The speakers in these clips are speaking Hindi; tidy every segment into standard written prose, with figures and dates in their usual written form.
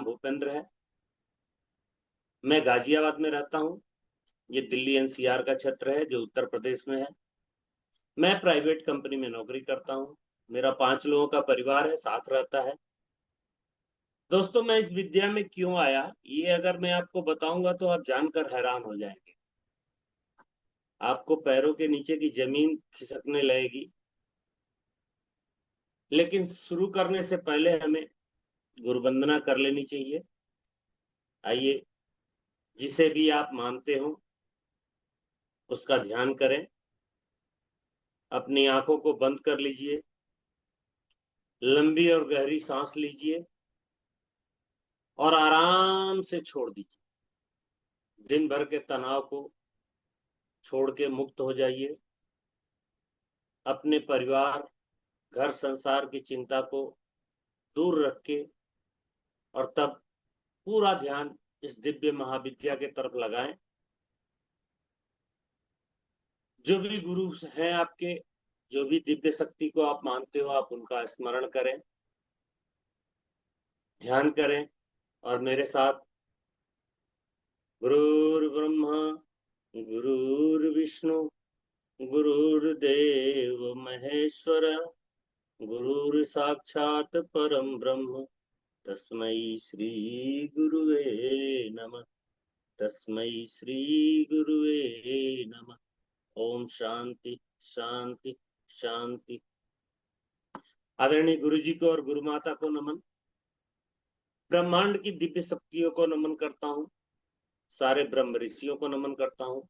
नाम भूपेंद्र है। मैं गाजियाबाद में रहता हूँ। ये दिल्ली एनसीआर का क्षेत्र है जो उत्तर प्रदेश में है। मैं प्राइवेट कंपनी में नौकरी करता हूँ। मेरा 5 लोगों का परिवार है, साथ रहता है। दोस्तों, मैं इस विद्या में क्यों आया, ये अगर मैं आपको बताऊंगा तो आप जानकर हैरान हो जाएंगे। आपको पैरों के नीचे की जमीन खिसकने लगेगी। लेकिन शुरू करने से पहले हमें गुरु वंदना कर लेनी चाहिए। आइए, जिसे भी आप मानते हो उसका ध्यान करें। अपनी आंखों को बंद कर लीजिए। लंबी और गहरी सांस लीजिए और आराम से छोड़ दीजिए। दिन भर के तनाव को छोड़ के मुक्त हो जाइए। अपने परिवार, घर संसार की चिंता को दूर रख के और तब पूरा ध्यान इस दिव्य महाविद्या के तरफ लगाएं। जो भी गुरु हैं आपके, जो भी दिव्य शक्ति को आप मानते हो, आप उनका स्मरण करें, ध्यान करें और मेरे साथ गुरुर्ब्रह्मा गुरुर्विष्णु गुरुर्देव महेश्वर गुरुर् साक्षात परम ब्रह्म तस्मै श्री गुरुवे नमः। तस्मै श्री गुरुवे नमः। ओम शांति शांति शांति। आदरणीय गुरु जी को और गुरु माता को नमन। ब्रह्मांड की दिव्य शक्तियों को नमन करता हूँ। सारे ब्रह्म ऋषियों को नमन करता हूँ।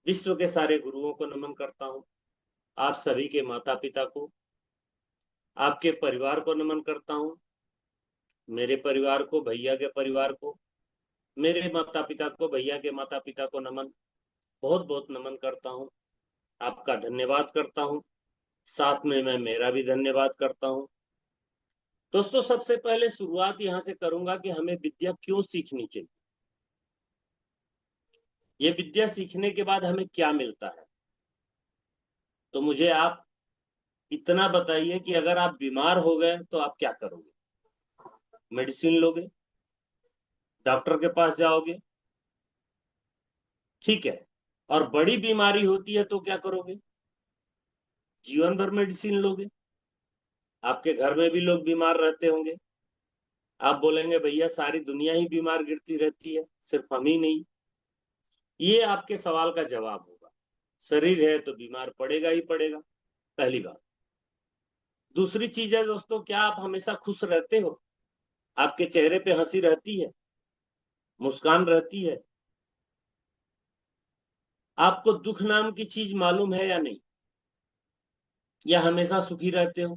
विश्व के सारे गुरुओं को नमन करता हूँ। आप सभी के माता पिता को, आपके परिवार को नमन करता हूँ। मेरे परिवार को, भैया के परिवार को, मेरे माता पिता को, भैया के माता पिता को नमन, बहुत बहुत नमन करता हूँ। आपका धन्यवाद करता हूँ। साथ में मैं मेरा भी धन्यवाद करता हूँ। दोस्तों, सबसे पहले शुरुआत यहां से करूंगा कि हमें विद्या क्यों सीखनी चाहिए। ये विद्या सीखने के बाद हमें क्या मिलता है। तो मुझे आप इतना बताइए कि अगर आप बीमार हो गए तो आप क्या करोगे। मेडिसिन लोगे, डॉक्टर के पास जाओगे, ठीक है। और बड़ी बीमारी होती है तो क्या करोगे, जीवन भर मेडिसिन लोगे। आपके घर में भी लोग बीमार रहते होंगे। आप बोलेंगे भैया सारी दुनिया ही बीमार गिरती रहती है, सिर्फ हम ही नहीं। ये आपके सवाल का जवाब होगा। शरीर है तो बीमार पड़ेगा ही पड़ेगा, पहली बात। दूसरी चीज है दोस्तों, क्या आप हमेशा खुश रहते हो। आपके चेहरे पे हंसी रहती है, मुस्कान रहती है। आपको दुख नाम की चीज मालूम है या नहीं, या हमेशा सुखी रहते हो,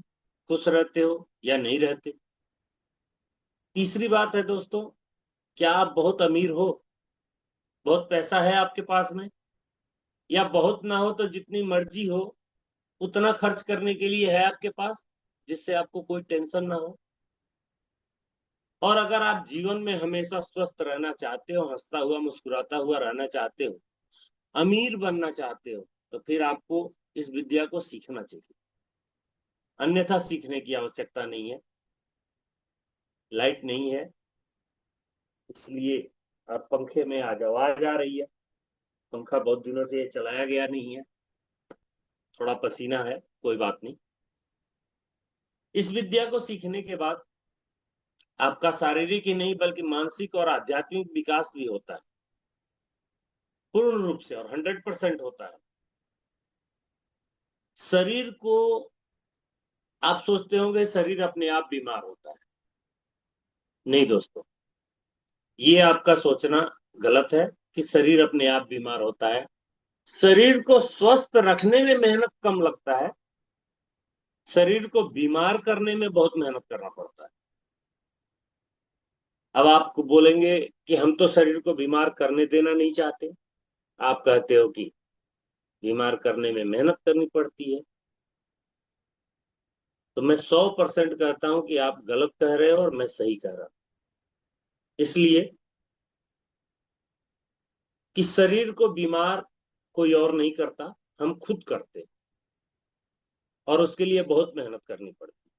खुश रहते हो या नहीं रहते। तीसरी बात है दोस्तों, क्या आप बहुत अमीर हो, बहुत पैसा है आपके पास में, या बहुत ना हो तो जितनी मर्जी हो उतना खर्च करने के लिए है आपके पास, जिससे आपको कोई टेंशन ना हो। और अगर आप जीवन में हमेशा स्वस्थ रहना चाहते हो, हंसता हुआ मुस्कुराता हुआ रहना चाहते हो, अमीर बनना चाहते हो, तो फिर आपको इस विद्या को सीखना चाहिए। अन्यथा सीखने की आवश्यकता नहीं है। लाइट नहीं है, इसलिए आप पंखे में आज आवाज आ रही है। पंखा बहुत दिनों से चलाया गया नहीं है, थोड़ा पसीना है, कोई बात नहीं। इस विद्या को सीखने के बाद आपका शारीरिक ही नहीं बल्कि मानसिक और आध्यात्मिक विकास भी होता है, पूर्ण रूप से और 100% होता है। शरीर को, आप सोचते होंगे शरीर अपने आप बीमार होता है। नहीं दोस्तों, ये आपका सोचना गलत है कि शरीर अपने आप बीमार होता है। शरीर को स्वस्थ रखने में मेहनत कम लगता है, शरीर को बीमार करने में बहुत मेहनत करना पड़ता है। अब आप बोलेंगे कि हम तो शरीर को बीमार करने देना नहीं चाहते। आप कहते हो कि बीमार करने में मेहनत करनी पड़ती है, तो मैं 100% कहता हूं कि आप गलत कह रहे हो और मैं सही कह रहा हूं। इसलिए कि शरीर को बीमार कोई और नहीं करता, हम खुद करते हैं, और उसके लिए बहुत मेहनत करनी पड़ती है।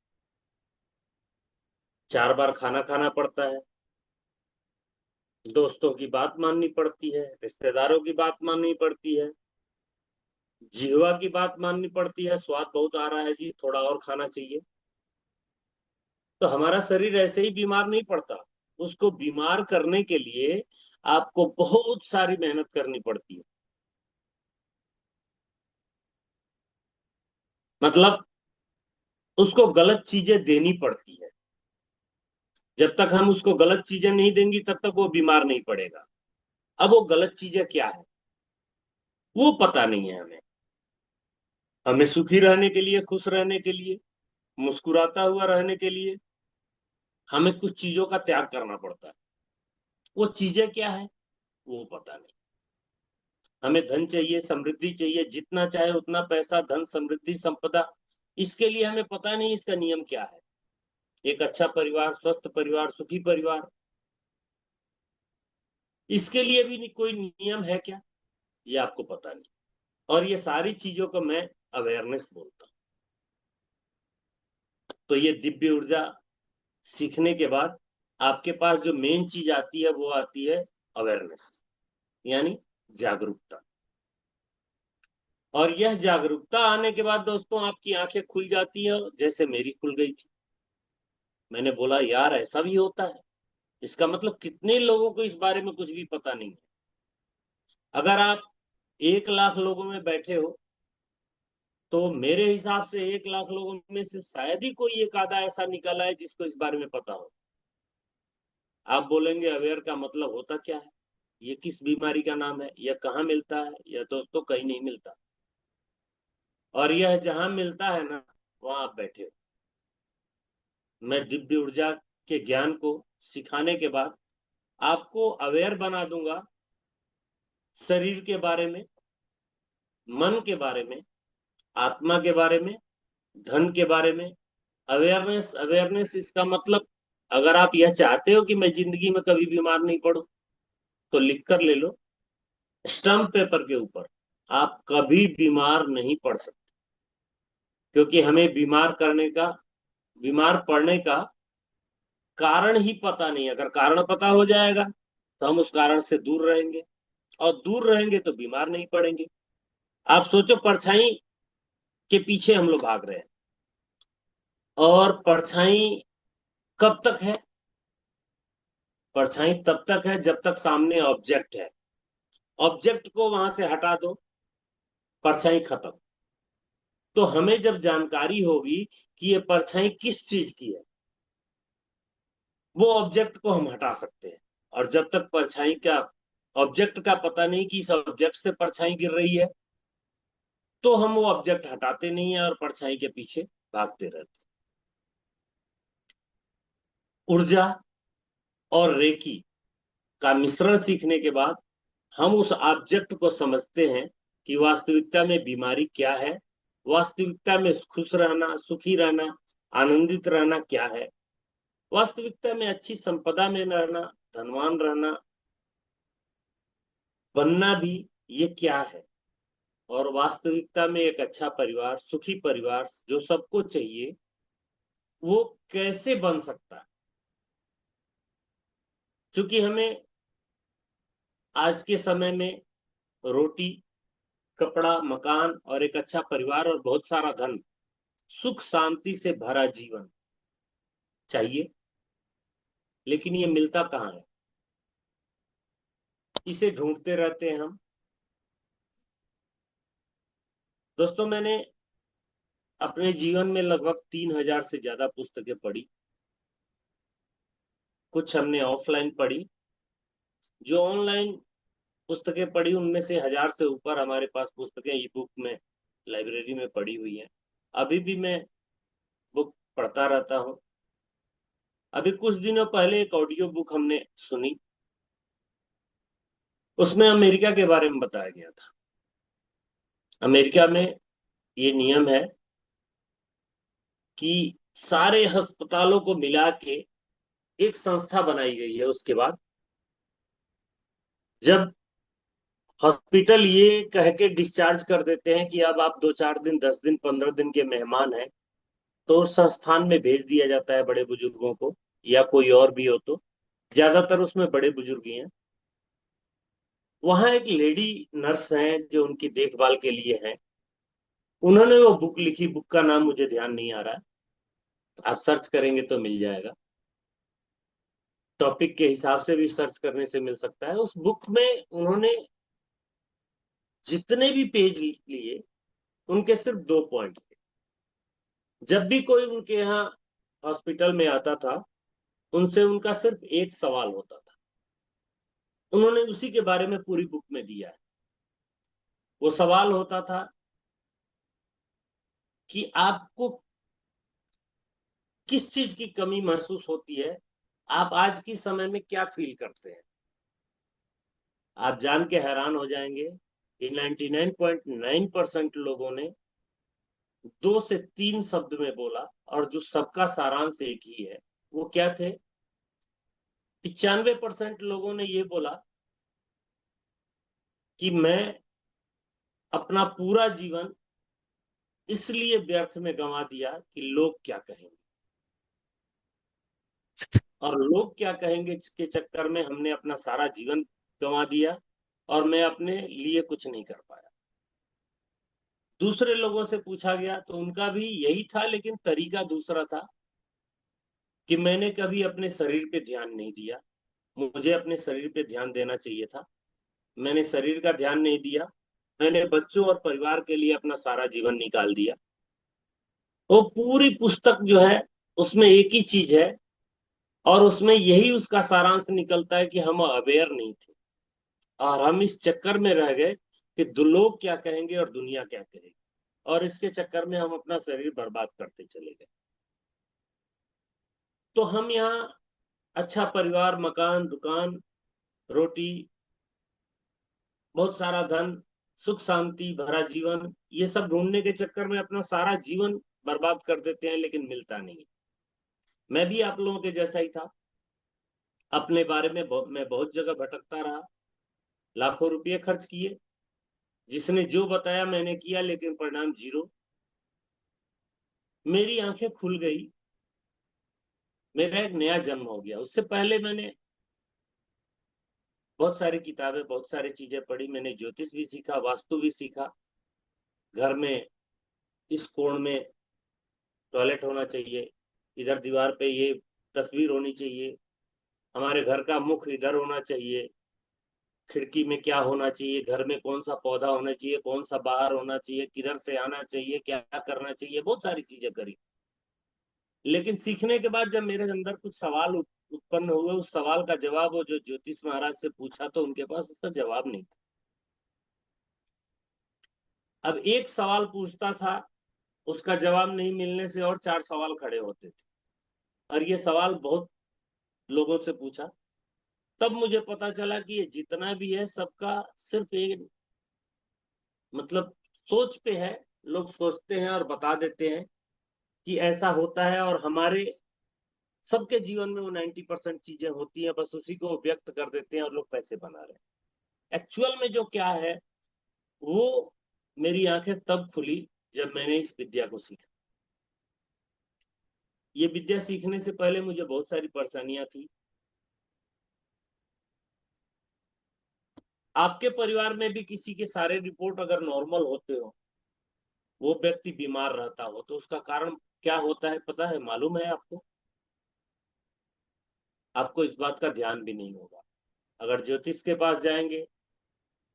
4 बार खाना खाना पड़ता है, दोस्तों की बात माननी पड़ती है, रिश्तेदारों की बात माननी पड़ती है, जिहवा की बात माननी पड़ती है, स्वाद बहुत आ रहा है जी, थोड़ा और खाना चाहिए। तो हमारा शरीर ऐसे ही बीमार नहीं पड़ता। उसको बीमार करने के लिए आपको बहुत सारी मेहनत करनी पड़ती है। मतलब उसको गलत चीजें देनी पड़ती है। जब तक हम उसको गलत चीजें नहीं देंगी तब तक वो बीमार नहीं पड़ेगा। अब वो गलत चीजें क्या है वो पता नहीं है हमें। हमें सुखी रहने के लिए, खुश रहने के लिए, मुस्कुराता हुआ रहने के लिए हमें कुछ चीजों का त्याग करना पड़ता है। वो चीजें क्या है वो पता नहीं। हमें धन चाहिए, समृद्धि चाहिए, जितना चाहे उतना पैसा, धन, समृद्धि, संपदा, इसके लिए हमें पता नहीं इसका नियम क्या है। एक अच्छा परिवार, स्वस्थ परिवार, सुखी परिवार, इसके लिए भी नहीं कोई नियम है क्या, ये आपको पता नहीं। और ये सारी चीजों को मैं अवेयरनेस बोलता हूँ। तो ये दिव्य ऊर्जा सीखने के बाद आपके पास जो मेन चीज आती है वो आती है अवेयरनेस, यानी जागरूकता। और यह जागरूकता आने के बाद दोस्तों आपकी आंखें खुल जाती है, जैसे मेरी खुल गई थी। मैंने बोला यार ऐसा भी होता है। इसका मतलब कितने लोगों को इस बारे में कुछ भी पता नहीं है। अगर आप 1 लाख लोगों में बैठे हो तो मेरे हिसाब से 1 लाख लोगों में से शायद ही कोई एक आधा ऐसा निकला है जिसको इस बारे में पता हो। आप बोलेंगे अवेयर का मतलब होता क्या है, ये किस बीमारी का नाम है, यह कहाँ मिलता है? यह दोस्तों कहीं नहीं मिलता। और यह जहां मिलता है ना, वहां आप बैठे हो। मैं दिव्य ऊर्जा के ज्ञान को सिखाने के बाद आपको अवेयर बना दूंगा शरीर के बारे में, मन के बारे में, आत्मा के बारे में, धन के बारे में। अवेयरनेस, अवेयरनेस इसका मतलब, अगर आप यह चाहते हो कि मैं जिंदगी में कभी बीमार नहीं पड़ूं तो लिख कर ले लो स्टम्प पेपर के ऊपर, आप कभी बीमार नहीं पड़ सकते। क्योंकि हमें बीमार पड़ने का कारण ही पता नहीं। अगर कारण पता हो जाएगा तो हम उस कारण से दूर रहेंगे, और दूर रहेंगे तो बीमार नहीं पड़ेंगे। आप सोचो, परछाई के पीछे हम लोग भाग रहे हैं, और परछाई कब तक है? परछाई तब तक है जब तक सामने ऑब्जेक्ट है। ऑब्जेक्ट को वहां से हटा दो, परछाई खत्म। तो हमें जब जानकारी होगी कि ये परछाई किस चीज की है, वो ऑब्जेक्ट को हम हटा सकते हैं। और जब तक परछाई का, ऑब्जेक्ट का पता नहीं कि इस ऑब्जेक्ट से परछाई गिर रही है, तो हम वो ऑब्जेक्ट हटाते नहीं है और परछाई के पीछे भागते रहते हैं। ऊर्जा और रेकी का मिश्रण सीखने के बाद हम उस ऑब्जेक्ट को समझते हैं कि वास्तविकता में बीमारी क्या है, वास्तविकता में खुश रहना, सुखी रहना, आनंदित रहना क्या है, वास्तविकता में अच्छी संपदा में रहना, धनवान रहना, बनना भी, ये क्या है। और वास्तविकता में एक अच्छा परिवार, सुखी परिवार जो सबको चाहिए, वो कैसे बन सकता है। क्योंकि हमें आज के समय में रोटी, कपड़ा, मकान और एक अच्छा परिवार और बहुत सारा धन, सुख शांति से भरा जीवन चाहिए, लेकिन ये मिलता कहाँ है? इसे ढूंढते रहते हैं हम। दोस्तों मैंने अपने जीवन में लगभग 3,000 से ज्यादा पुस्तकें पढ़ी। कुछ हमने ऑफलाइन पढ़ी। जो ऑनलाइन पुस्तकें पढ़ी उनमें से 1,000 से ऊपर हमारे पास पुस्तकें ई बुक में, लाइब्रेरी में पड़ी हुई हैं। अभी भी मैं बुक पढ़ता रहता हूँ। अभी कुछ दिनों पहले एक ऑडियो बुक हमने सुनी, उसमें अमेरिका के बारे में बताया गया था। अमेरिका में ये नियम है कि सारे अस्पतालों को मिला के एक संस्था बनाई गई है। उसके बाद जब हॉस्पिटल ये कह के डिस्चार्ज कर देते हैं कि अब आप 2-4 दिन, 10 दिन, 15 दिन के मेहमान हैं, तो उस संस्थान में भेज दिया जाता है बड़े बुजुर्गों को, या कोई और भी हो तो। ज्यादातर उसमें बड़े बुजुर्ग ही हैं। वहां एक लेडी नर्स हैं जो उनकी देखभाल के लिए है। उन्होंने वो बुक लिखी, बुक का नाम मुझे ध्यान नहीं आ रहा है, आप सर्च करेंगे तो मिल जाएगा। टॉपिक के हिसाब से भी सर्च करने से मिल सकता है। उस बुक में उन्होंने जितने भी पेज लिए, उनके सिर्फ 2 पॉइंट थे। जब भी कोई उनके यहाँ हॉस्पिटल में आता था, उनसे उनका सिर्फ एक सवाल होता था। उन्होंने उसी के बारे में पूरी बुक में दिया है। वो सवाल होता था कि आपको किस चीज की कमी महसूस होती है, आप आज के समय में क्या फील करते हैं। आप जान के हैरान हो जाएंगे कि 99.9% लोगों ने 2 से 3 शब्द में बोला, और जो सबका सारांश एक ही है। वो क्या थे? 95% लोगों ने ये बोला कि मैं अपना पूरा जीवन इसलिए व्यर्थ में गंवा दिया कि लोग क्या कहेंगे, और लोग क्या कहेंगे के चक्कर में हमने अपना सारा जीवन गंवा दिया, और मैं अपने लिए कुछ नहीं कर पाया। दूसरे लोगों से पूछा गया तो उनका भी यही था, लेकिन तरीका दूसरा था कि मैंने कभी अपने शरीर पे ध्यान नहीं दिया, मुझे अपने शरीर पे ध्यान देना चाहिए था, मैंने शरीर का ध्यान नहीं दिया, मैंने बच्चों और परिवार के लिए अपना सारा जीवन निकाल दिया। वो पूरी पुस्तक जो है उसमें एक ही चीज है, और उसमें यही उसका सारांश निकलता है कि हम अवेयर नहीं थे, और हम इस चक्कर में रह गए कि लोग क्या कहेंगे और दुनिया क्या कहेगी, और इसके चक्कर में हम अपना शरीर बर्बाद करते चले गए। तो हम यहाँ अच्छा परिवार, मकान, दुकान, रोटी, बहुत सारा धन, सुख शांति भरा जीवन, ये सब ढूंढने के चक्कर में अपना सारा जीवन बर्बाद कर देते हैं, लेकिन मिलता नहीं। मैं भी आप लोगों के जैसा ही था। अपने बारे में मैं बहुत जगह भटकता रहा, लाखों रुपए खर्च किए, जिसने जो बताया मैंने किया, लेकिन परिणाम जीरो। मेरी आंखें खुल गई, मेरा एक नया जन्म हो गया। उससे पहले मैंने बहुत सारी किताबें, बहुत सारी चीजें पढ़ी। मैंने ज्योतिष भी सीखा, वास्तु भी सीखा। घर में इस कोण में टॉयलेट होना चाहिए, इधर दीवार पे ये तस्वीर होनी चाहिए, हमारे घर का मुख इधर होना चाहिए, खिड़की में क्या होना चाहिए, घर में कौन सा पौधा होना चाहिए, कौन सा बाहर होना चाहिए, किधर से आना चाहिए, क्या करना चाहिए, बहुत सारी चीजें करी। लेकिन सीखने के बाद जब मेरे अंदर कुछ सवाल उत्पन्न हुए, उस सवाल का जवाब वो जो ज्योतिष महाराज से पूछा, तो उनके पास उसका जवाब नहीं था। अब एक सवाल पूछता था, उसका जवाब नहीं मिलने से और 4 सवाल खड़े होते थे, और ये सवाल बहुत लोगों से पूछा। तब मुझे पता चला कि ये जितना भी है सबका सिर्फ एक मतलब सोच पे है। लोग सोचते हैं और बता देते हैं कि ऐसा होता है, और हमारे सबके जीवन में वो 90% चीजें होती हैं, बस उसी को व्यक्त कर देते हैं और लोग पैसे बना रहे हैं। एक्चुअल में जो क्या है, वो मेरी आंखें तब खुली जब मैंने इस विद्या को सीखा। ये विद्या सीखने से पहले मुझे बहुत सारी परेशानियां थी। आपके परिवार में भी किसी के सारे रिपोर्ट अगर नॉर्मल होते हो, वो व्यक्ति बीमार रहता हो, तो उसका कारण क्या होता है पता है, मालूम है आपको? आपको इस बात का ध्यान भी नहीं होगा। अगर ज्योतिष के पास जाएंगे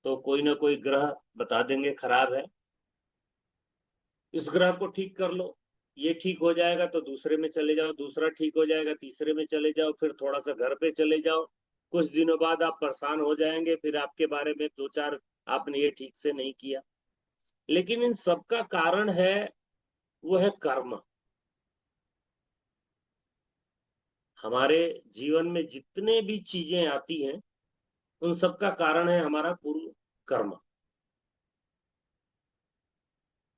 तो कोई ना कोई ग्रह बता देंगे खराब है, इस ग्रह को ठीक कर लो, ये ठीक हो जाएगा, तो दूसरे में चले जाओ, दूसरा ठीक हो जाएगा, तीसरे में चले जाओ, फिर थोड़ा सा घर पे चले जाओ। कुछ दिनों बाद आप परेशान हो जाएंगे, फिर आपके बारे में दो चार आपने ये ठीक से नहीं किया। लेकिन इन सब का कारण है, वो है कर्म। हमारे जीवन में जितने भी चीजें आती हैं, उन सब का कारण है हमारा पूर्व कर्म।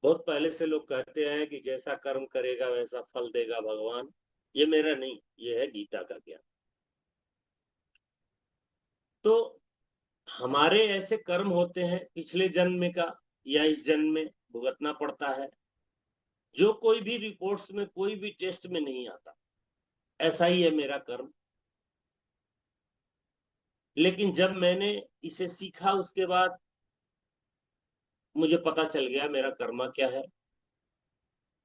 बहुत पहले से लोग कहते हैं कि जैसा कर्म करेगा वैसा फल देगा भगवान। ये मेरा नहीं, ये है गीता का ज्ञान। तो हमारे ऐसे कर्म होते हैं पिछले जन्म में का, या इस जन्म में भुगतना पड़ता है, जो कोई भी रिपोर्ट्स में, कोई भी टेस्ट में नहीं आता। ऐसा ही है मेरा कर्म। लेकिन जब मैंने इसे सीखा उसके बाद मुझे पता चल गया मेरा कर्मा क्या है,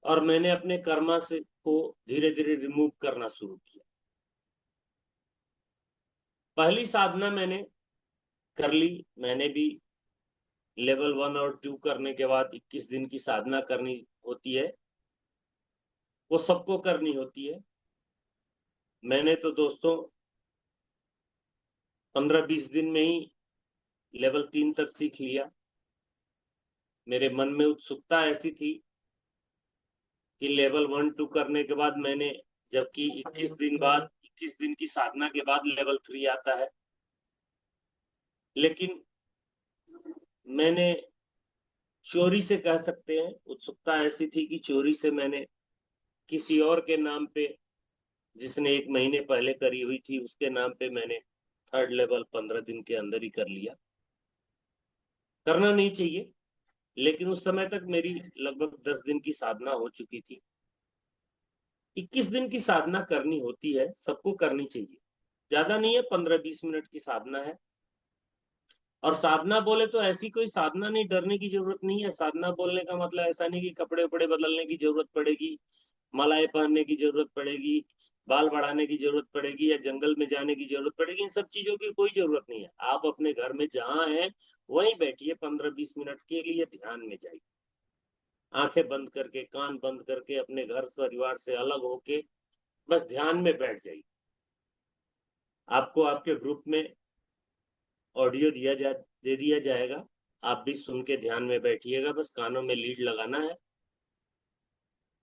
और मैंने अपने कर्मा से को धीरे धीरे रिमूव करना शुरू किया। पहली साधना मैंने कर ली। मैंने भी लेवल 1 और 2 करने के बाद 21 दिन की साधना करनी होती है, वो सबको करनी होती है। मैंने तो दोस्तों 15-20 दिन में ही लेवल 3 तक सीख लिया। मेरे मन में उत्सुकता ऐसी थी कि लेवल 1-2 करने के बाद मैंने, जबकि 21 दिन की साधना के बाद लेवल 3 आता है, लेकिन मैंने चोरी से, कह सकते हैं उत्सुकता ऐसी थी कि चोरी से मैंने किसी और के नाम पे, जिसने 1 महीने पहले करी हुई थी, उसके नाम पे मैंने 3rd लेवल 15 दिन के अंदर ही कर लिया। करना नहीं चाहिए, लेकिन उस समय तक मेरी लगभग 10 दिन की साधना हो चुकी थी। 21 दिन की साधना करनी होती है, सबको करनी चाहिए। ज्यादा नहीं है, 15-20 मिनट की साधना है। और साधना बोले तो ऐसी कोई साधना नहीं, डरने की जरूरत नहीं है। साधना बोलने का मतलब ऐसा नहीं कि कपड़े उपड़े बदलने की जरूरत पड़ेगी, मालाएं पहनने की जरूरत पड़ेगी, बाल बढ़ाने की जरूरत पड़ेगी, या जंगल में जाने की जरूरत पड़ेगी। इन सब चीजों की कोई जरूरत नहीं है। आप अपने घर में जहां हैं वहीं बैठिए, 15-20 मिनट के लिए ध्यान में जाइए। आंखें बंद करके, कान बंद करके, अपने घर परिवार से अलग होके बस ध्यान में बैठ जाइए। आपको आपके ग्रुप में ऑडियो दे दिया जाएगा। आप भी सुन के ध्यान में बैठिएगा, बस कानों में लीड लगाना है।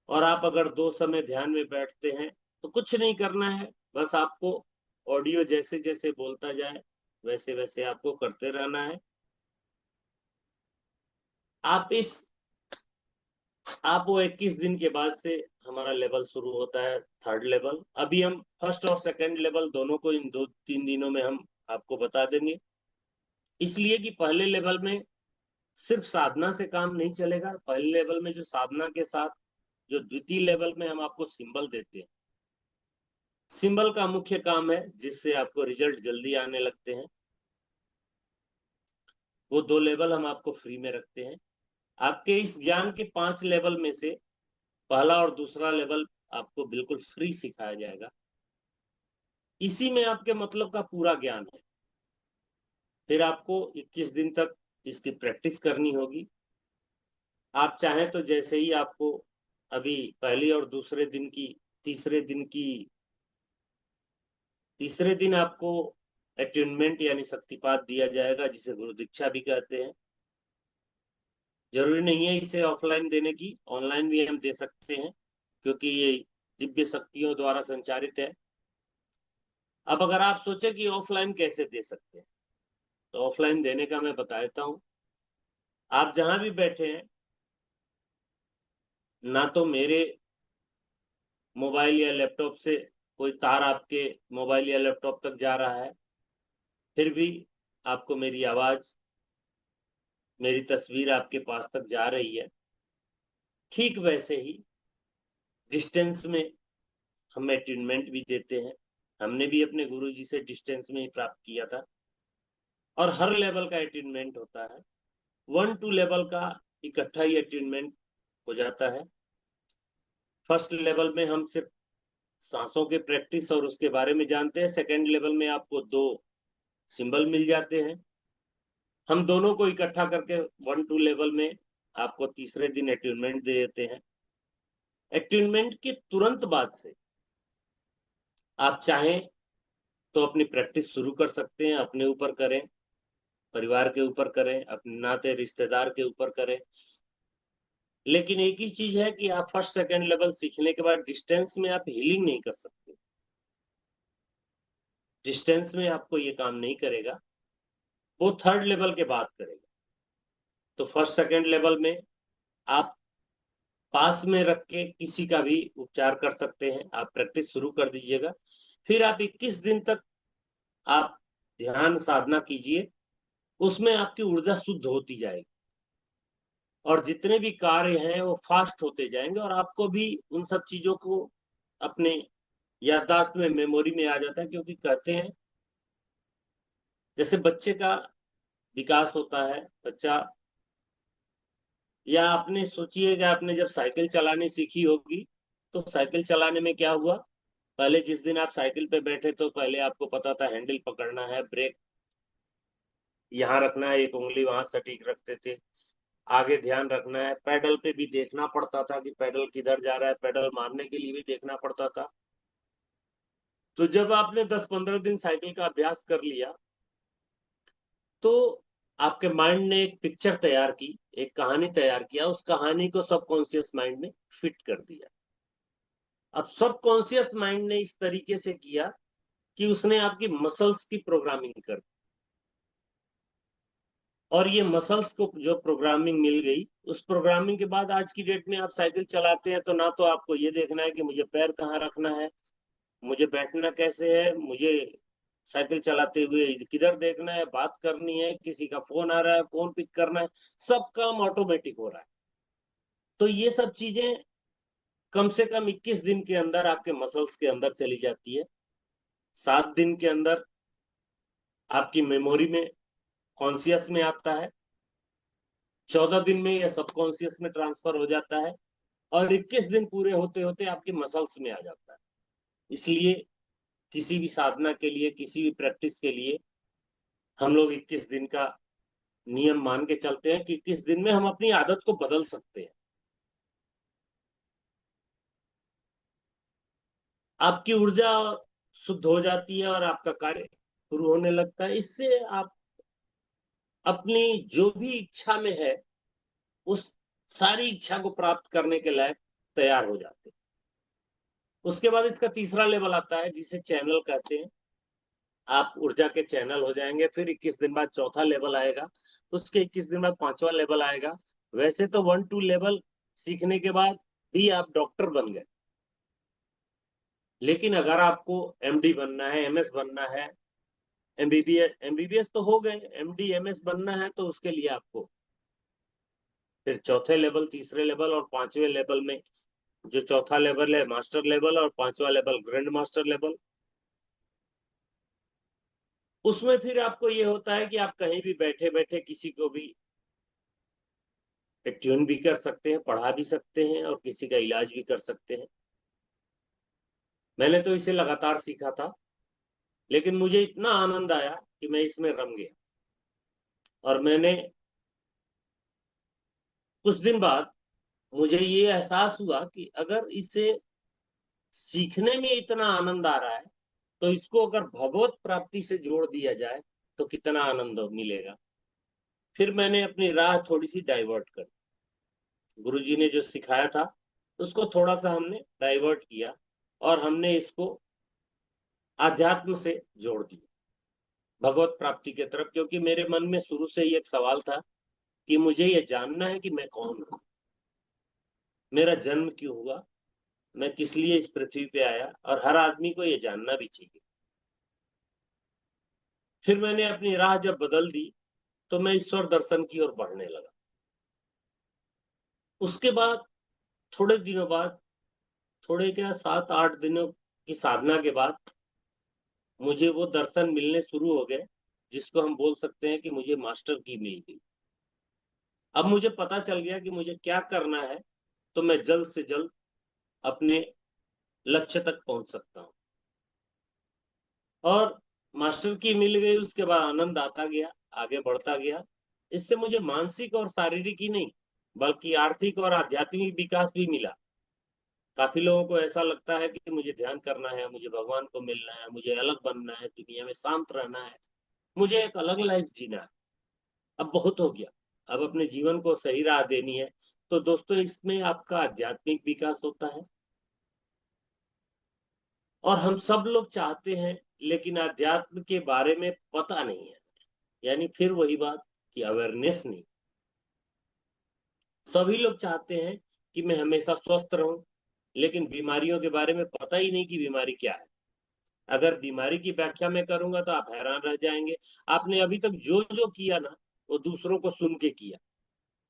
और आप अगर 2 समय ध्यान में बैठते हैं तो कुछ नहीं करना है, बस आपको ऑडियो जैसे जैसे बोलता जाए वैसे वैसे आपको करते रहना है। आप इस आप वो 21 दिन के बाद से हमारा लेवल शुरू होता है, 3rd लेवल। अभी हम 1st और 2nd लेवल दोनों को इन 2-3 दिनों में हम आपको बता देंगे। इसलिए कि पहले लेवल में सिर्फ साधना से काम नहीं चलेगा। पहले लेवल में जो साधना के साथ जो द्वितीय लेवल में हम आपको सिंबल देते हैं, सिंबल का मुख्य काम है जिससे आपको रिजल्ट जल्दी आने लगते हैं। वो 2 लेवल हम आपको फ्री में रखते हैं। आपके इस ज्ञान के 5 लेवल में से पहला और दूसरा लेवल आपको बिल्कुल फ्री सिखाया जाएगा। इसी में आपके मतलब का पूरा ज्ञान है। फिर आपको 21 दिन तक इसकी प्रैक्टिस करनी होगी। आप चाहें तो जैसे ही आपको अभी पहली और दूसरे दिन की तीसरे दिन की तीसरे दिन आपको अट्यूनमेंट यानी शक्तिपात दिया जाएगा, जिसे गुरु दीक्षा भी कहते हैं। जरूरी नहीं है इसे ऑफलाइन देने की, ऑनलाइन भी हम दे सकते हैं, क्योंकि ये दिव्य शक्तियों द्वारा संचालित है। अब अगर आप सोचे कि ऑफलाइन कैसे दे सकते हैं, तो ऑफलाइन देने का मैं बता देता हूँ। आप जहां भी बैठे हैं, ना तो मेरे मोबाइल या लैपटॉप से कोई तार आपके मोबाइल या लैपटॉप तक जा रहा है, फिर भी आपको मेरी आवाज, मेरी तस्वीर आपके पास तक जा रही है। ठीक वैसे ही डिस्टेंस में हम अटेनमेंट भी देते हैं। हमने भी अपने गुरुजी से डिस्टेंस में ही प्राप्त किया था। और हर लेवल का अटेनमेंट होता है। 1-2 लेवल का इकट्ठा ही अटेनमेंट हो जाता है। फर्स्ट लेवल में हम सिर्फ सांसों के प्रैक्टिस और उसके बारे में जानते हैं। सेकेंड लेवल में आपको 2 सिंबल मिल जाते हैं। हम दोनों को इकट्ठा करके 1-2 लेवल में आपको तीसरे दिन अट्यूनमेंट दे देते हैं। अट्यूनमेंट के तुरंत बाद से आप चाहें तो अपनी प्रैक्टिस शुरू कर सकते हैं। अपने ऊपर करें, परिवार के ऊपर करें, अपने नाते रिश्तेदार के ऊपर करें। लेकिन एक ही चीज है कि आप फर्स्ट सेकेंड लेवल सीखने के बाद डिस्टेंस में आप हीलिंग नहीं कर सकते। डिस्टेंस में आपको ये काम नहीं करेगा, वो 3rd लेवल के बाद करेगा। तो फर्स्ट सेकेंड लेवल में आप पास में रख के किसी का भी उपचार कर सकते हैं। आप प्रैक्टिस शुरू कर दीजिएगा। फिर आप 21 दिन तक आप ध्यान साधना कीजिए। उसमें आपकी ऊर्जा शुद्ध होती जाएगी, और जितने भी कार्य हैं वो फास्ट होते जाएंगे, और आपको भी उन सब चीजों को अपने याददाश्त में, मेमोरी में आ जाता है। क्योंकि कहते हैं जैसे बच्चे का विकास होता है, बच्चा, या आपने सोचिए कि आपने जब साइकिल चलानी सीखी होगी, तो साइकिल चलाने में क्या हुआ, पहले जिस दिन आप साइकिल पे बैठे तो पहले आपको पता था हैंडल पकड़ना है, ब्रेक यहाँ रखना है, एक उंगली वहां सटीक रखते थे, आगे ध्यान रखना है, पैडल पे भी देखना पड़ता था कि पैडल किधर जा रहा है, पैडल मारने के लिए भी देखना पड़ता था। तो जब आपने 10-15 दिन साइकिल का अभ्यास कर लिया, तो आपके माइंड ने एक पिक्चर तैयार की, एक कहानी तैयार किया, उस कहानी को सबकॉन्शियस माइंड में फिट कर दिया। अब सबकॉन्शियस माइंड ने इस तरीके से किया कि उसने आपकी मसल्स की प्रोग्रामिंग कर दी, और ये मसल्स को जो प्रोग्रामिंग मिल गई, उस प्रोग्रामिंग के बाद आज की डेट में आप साइकिल चलाते हैं तो ना तो आपको ये देखना है कि मुझे पैर कहाँ रखना है, मुझे बैठना कैसे है, मुझे साइकिल चलाते हुए किधर देखना है, बात करनी है, किसी का फोन आ रहा है, फोन पिक करना है, सब काम ऑटोमेटिक हो रहा है। तो ये सब चीजें कम से कम 21 दिन के अंदर आपके मसल्स के अंदर चली जाती है, 7 दिन के अंदर आपकी मेमोरी में, कॉन्शियस में आता है, 14 दिन में यह सबकॉन्शियस में ट्रांसफर हो जाता है, और 21 दिन पूरे होते होते आपके मसल्स में आ जाता है। इसलिए किसी भी साधना के लिए, किसी भी प्रैक्टिस के लिए हम लोग 21 दिन का नियम मान के चलते हैं कि 21 दिन में हम अपनी आदत को बदल सकते हैं। आपकी ऊर्जा शुद्ध हो जाती है और आपका कार्य शुरू होने लगता है। इससे आप अपनी जो भी इच्छा में है, उस सारी इच्छा को प्राप्त करने के लायक तैयार हो जाते हैं। उसके बाद इसका तीसरा लेवल आता है जिसे चैनल कहते हैं। आप ऊर्जा के चैनल हो जाएंगे। फिर 21 दिन बाद चौथा लेवल आएगा, उसके 21 दिन बाद पांचवा लेवल आएगा। वैसे तो 1-2 लेवल सीखने के बाद भी आप डॉक्टर बन गए, लेकिन अगर आपको एमडी बनना है, एमएस बनना है, एमबीबीएस एमबीबीएस तो हो गए, एमडी एमएस बनना है, तो उसके लिए आपको फिर चौथे लेवल, तीसरे लेवल और पांचवें लेवल में, जो चौथा लेवल है मास्टर लेवल और पांचवा लेवल ग्रैंड मास्टर लेवल, उसमें फिर आपको ये होता है कि आप कहीं भी बैठे बैठे किसी को भी ट्यून भी कर सकते हैं, पढ़ा भी सकते हैं, और किसी का इलाज भी कर सकते हैं। मैंने तो इसे लगातार सीखा था, लेकिन मुझे इतना आनंद आया कि मैं इसमें रम गया। और मैंने कुछ दिन बाद मुझे ये एहसास हुआ कि अगर इसे सीखने में इतना आनंद आ रहा है, तो इसको अगर भगवत प्राप्ति से जोड़ दिया जाए तो कितना आनंद मिलेगा। फिर मैंने अपनी राह थोड़ी सी डाइवर्ट कर, गुरुजी ने जो सिखाया था उसको थोड़ा सा हमने डाइवर्ट किया, और हमने इसको आध्यात्म से जोड़ दिया, भगवत प्राप्ति की तरफ। क्योंकि मेरे मन में शुरू से ही एक सवाल था कि मुझे ये जानना है कि मैं कौन हूँ, मेरा जन्म क्यों हुआ, मैं किस लिए इस पृथ्वी पे आया, और हर आदमी को ये जानना भी चाहिए। फिर मैंने अपनी राह जब बदल दी, तो मैं ईश्वर दर्शन की ओर बढ़ने लगा। उसके बाद थोड़े दिनों बाद, थोड़े क्या 7-8 दिनों की साधना के बाद, मुझे वो दर्शन मिलने शुरू हो गए, जिसको हम बोल सकते हैं कि मुझे मास्टर की मिल गई। अब मुझे पता चल गया कि मुझे क्या करना है, तो मैं जल्द से जल्द अपने लक्ष्य तक पहुंच सकता हूँ। और मास्टर की मिल गई, उसके बाद आनंद आता गया, आगे बढ़ता गया। इससे मुझे मानसिक और शारीरिक ही नहीं, बल्कि आर्थिक और आध्यात्मिक विकास भी मिला। काफी लोगों को ऐसा लगता है कि मुझे ध्यान करना है, मुझे भगवान को मिलना है, मुझे अलग बनना है, दुनिया में शांत रहना है, मुझे एक अलग लाइफ जीना है, अब बहुत हो गया, अब अपने जीवन को सही राह देनी है। तो दोस्तों, इसमें आपका आध्यात्मिक विकास होता है, और हम सब लोग चाहते हैं, लेकिन अध्यात्म के बारे में पता नहीं है। यानी फिर वही बात कि अवेयरनेस नहीं। सभी लोग चाहते हैं कि मैं हमेशा स्वस्थ रहूं, लेकिन बीमारियों के बारे में पता ही नहीं कि बीमारी क्या है। अगर बीमारी की व्याख्या मैं करूंगा तो आप हैरान रह जाएंगे। आपने अभी तक जो जो किया ना, वो दूसरों को सुन के किया,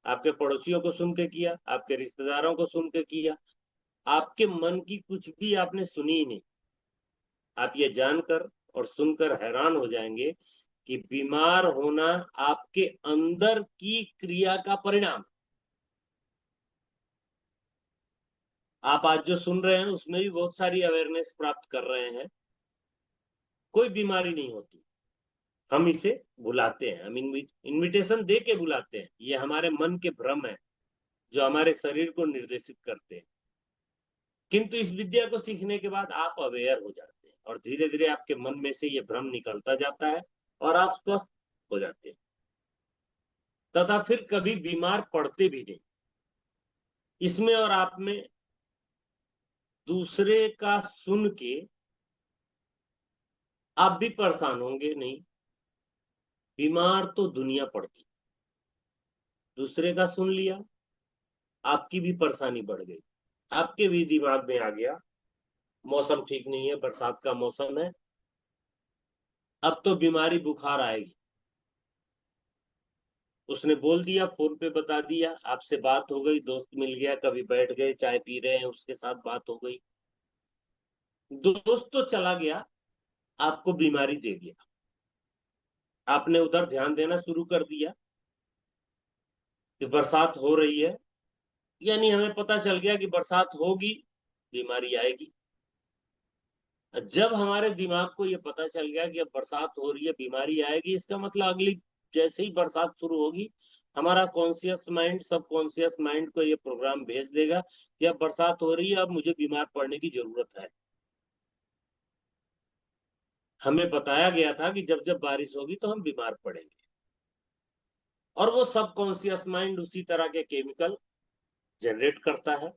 आपके पड़ोसियों को सुन के किया, आपके रिश्तेदारों को सुन के किया, आपके मन की कुछ भी आपने सुनी ही नहीं। आप ये जानकर और सुनकर हैरान हो जाएंगे कि बीमार होना आपके अंदर की क्रिया का परिणाम। आप आज जो सुन रहे हैं उसमें भी बहुत सारी अवेयरनेस प्राप्त कर रहे हैं। कोई बीमारी नहीं होती, हम इसे भुलाते हैं, हम इनविटेशन दे के भुलाते हैं। ये हमारे मन के भ्रम है जो हमारे शरीर को निर्देशित करते हैं। किंतु इस विद्या को सीखने के बाद आप अवेयर हो जाते हैं और धीरे धीरे आपके मन में से ये भ्रम निकलता जाता है और आप स्वस्थ हो जाते हैं, तथा फिर कभी बीमार पड़ते भी नहीं। इसमें और आप में दूसरे का सुन के आप भी परेशान होंगे नहीं। बीमार तो दुनिया पड़ती, दूसरे का सुन लिया, आपकी भी परेशानी बढ़ गई। आपके भी दिमाग में आ गया मौसम ठीक नहीं है, बरसात का मौसम है, अब तो बीमारी बुखार आएगी। उसने बोल दिया, फोन पे बता दिया, आपसे बात हो गई, दोस्त मिल गया, कभी बैठ गए चाय पी रहे हैं उसके साथ बात हो गई, दोस्त तो चला गया, आपको बीमारी दे दिया। आपने उधर ध्यान देना शुरू कर दिया कि बरसात हो रही है, यानी हमें पता चल गया कि बरसात होगी, बीमारी आएगी। जब हमारे दिमाग को ये पता चल गया कि अब बरसात हो रही है, बीमारी आएगी, इसका मतलब अगली जैसे ही बरसात शुरू होगी, हमारा कॉन्शियस माइंड सब कॉन्शियस माइंड को ये प्रोग्राम भेज देगा कि अब बरसात हो रही है, अब मुझे बीमार पड़ने की जरूरत है। हमें बताया गया था कि जब जब बारिश होगी तो हम बीमार पड़ेंगे, और वो सब कॉन्शियस माइंड उसी तरह के केमिकल जनरेट करता है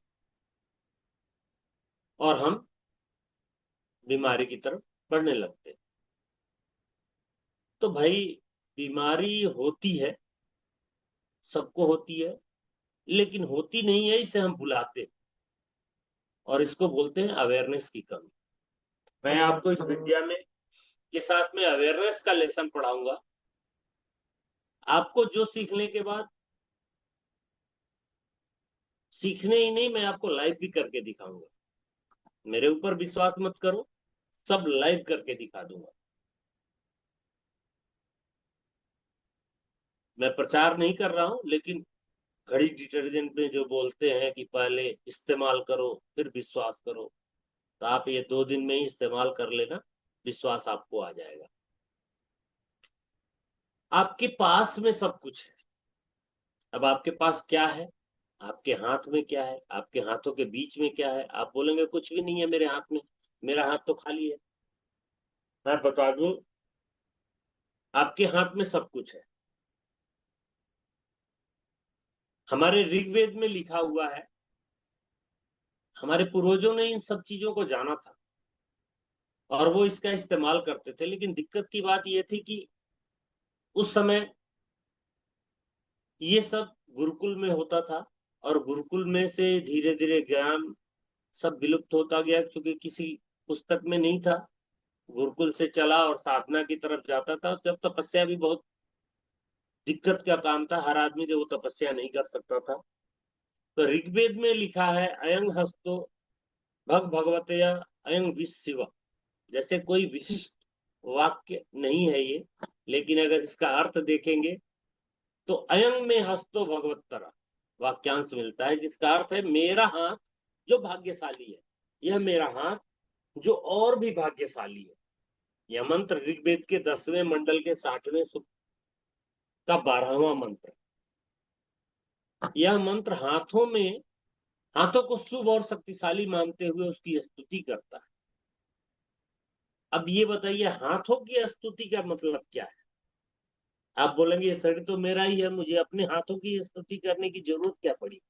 और हम बीमारी की तरफ बढ़ने लगते हैं। तो भाई, बीमारी होती है, सबको होती है, लेकिन होती नहीं है, इसे हम बुलाते हैं और इसको बोलते हैं अवेयरनेस की कमी। मैं आपको इस विद्या में के साथ में अवेयरनेस का लेसन पढ़ाऊंगा। आपको जो सीखने के बाद सीखने ही नहीं, मैं आपको लाइव भी करके दिखाऊंगा। मेरे ऊपर विश्वास मत करो, सब लाइव करके दिखा दूंगा। मैं प्रचार नहीं कर रहा हूं, लेकिन घड़ी डिटर्जेंट में जो बोलते हैं कि पहले इस्तेमाल करो फिर विश्वास करो, तो आप ये 2 दिन में ही इस्तेमाल कर लेना, विश्वास आपको आ जाएगा। आपके पास में सब कुछ है। अब आपके पास क्या है, आपके हाथ में क्या है, आपके हाथों के बीच में क्या है? आप बोलेंगे कुछ भी नहीं है मेरे हाथ में, मेरा हाथ तो खाली है। मैं बता दूं, आपके हाथ में सब कुछ है। हमारे ऋग्वेद में लिखा हुआ है, हमारे पूर्वजों ने इन सब चीजों को जाना था और वो इसका इस्तेमाल करते थे। लेकिन दिक्कत की बात यह थी कि उस समय ये सब गुरुकुल में होता था और गुरुकुल में से धीरे धीरे ज्ञान सब विलुप्त होता गया, क्योंकि किसी पुस्तक में नहीं था। गुरुकुल से चला और साधना की तरफ जाता था, जब तपस्या भी बहुत दिक्कत का काम था, हर आदमी जो वो तपस्या नहीं कर सकता था। तो ऋग्वेद में लिखा है, अयं हस्तो भगवतया अयं विशिव। जैसे कोई विशिष्ट वाक्य नहीं है ये, लेकिन अगर इसका अर्थ देखेंगे तो अयं में हस्तो भगवत्तरा वाक्यांश मिलता है, जिसका अर्थ है मेरा हाथ जो भाग्यशाली है, यह मेरा हाथ जो और भी भाग्यशाली है। यह मंत्र ऋग्वेद के 10वें मंडल के 60वें सूक्त का 12वां मंत्र। यह मंत्र हाथों को शुभ और शक्तिशाली मानते हुए उसकी स्तुति करता है। अब ये बताइए, हाथों की स्तुति का मतलब क्या है? आप बोलेंगे ये शरीर तो मेरा ही है, मुझे अपने हाथों की स्तुति करने की जरूरत क्या पड़ी?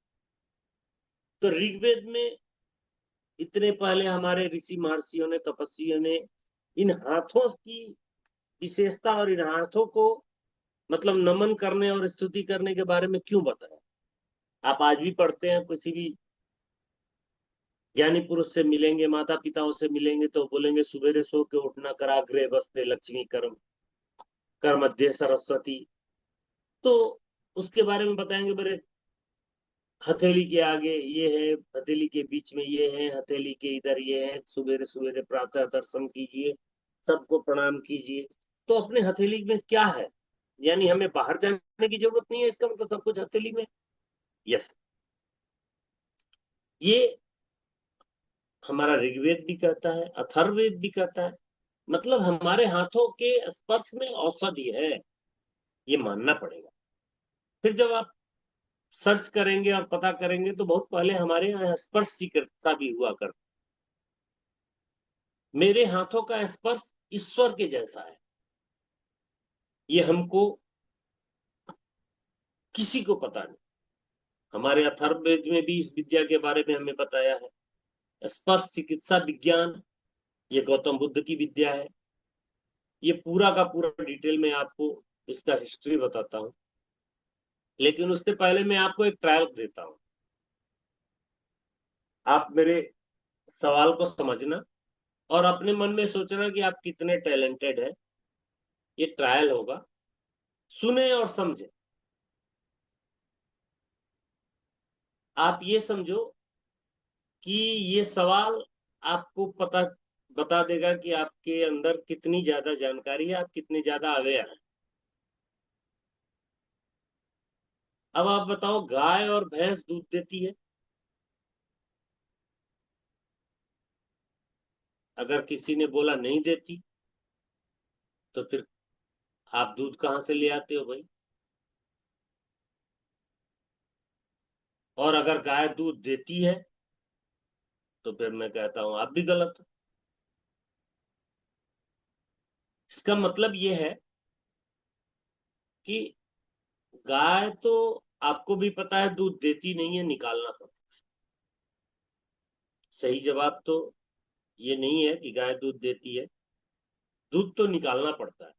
तो ऋग्वेद में इतने पहले हमारे ऋषि महर्षियों ने, तपस्वियों ने इन हाथों की विशेषता और इन हाथों को मतलब नमन करने और स्तुति करने के बारे में क्यों बताया? आप आज भी पढ़ते हैं, किसी भी ज्ञानी पुरुष से मिलेंगे, माता पिताओं से मिलेंगे, तो बोलेंगे सुबेरे सो के उठना, कराग्रे बसते लक्ष्मी कर्म कर मध्य सरस्वती। तो उसके बारे में बताएंगे, बड़े हथेली के आगे ये है, हथेली के बीच में ये है, हथेली के इधर ये है, सुबेरे सुबेरे प्रातः दर्शन कीजिए, सबको प्रणाम कीजिए। तो अपने हथेली में क्या है, यानी हमें बाहर जाने की जरूरत नहीं है, इसका मतलब सब कुछ हथेली में। यस, ये हमारा ऋग्वेद भी कहता है, अथर्ववेद भी कहता है। मतलब हमारे हाथों के स्पर्श में औषधि है, ये मानना पड़ेगा। फिर जब आप सर्च करेंगे और पता करेंगे तो बहुत पहले हमारे यहाँ स्पर्श चिकित्सा भी हुआ करती। मेरे हाथों का स्पर्श ईश्वर के जैसा है, ये हमको किसी को पता नहीं। हमारे अथर्ववेद में भी इस विद्या के बारे में हमें बताया है। स्पर्श चिकित्सा विज्ञान, ये गौतम बुद्ध की विद्या है। ये पूरा का पूरा डिटेल में आपको इसका हिस्ट्री बताता हूँ, लेकिन उससे पहले मैं आपको एक ट्रायल देता हूँ। आप मेरे सवाल को समझना और अपने मन में सोचना कि आप कितने टैलेंटेड हैं। ये ट्रायल होगा, सुने और समझे। आप ये समझो कि ये सवाल आपको पता बता देगा कि आपके अंदर कितनी ज्यादा जानकारी है, आप कितने ज्यादा अवेयर हैं। अब आप बताओ, गाय और भैंस दूध देती है? अगर किसी ने बोला नहीं देती, तो फिर आप दूध कहाँ से ले आते हो भाई? और अगर गाय दूध देती है, तो फिर मैं कहता हूं आप भी गलत हो। इसका मतलब ये है कि गाय तो, आपको भी पता है, दूध देती नहीं है, निकालना पड़ता है। सही जवाब तो ये नहीं है कि गाय दूध देती है, दूध तो निकालना पड़ता है।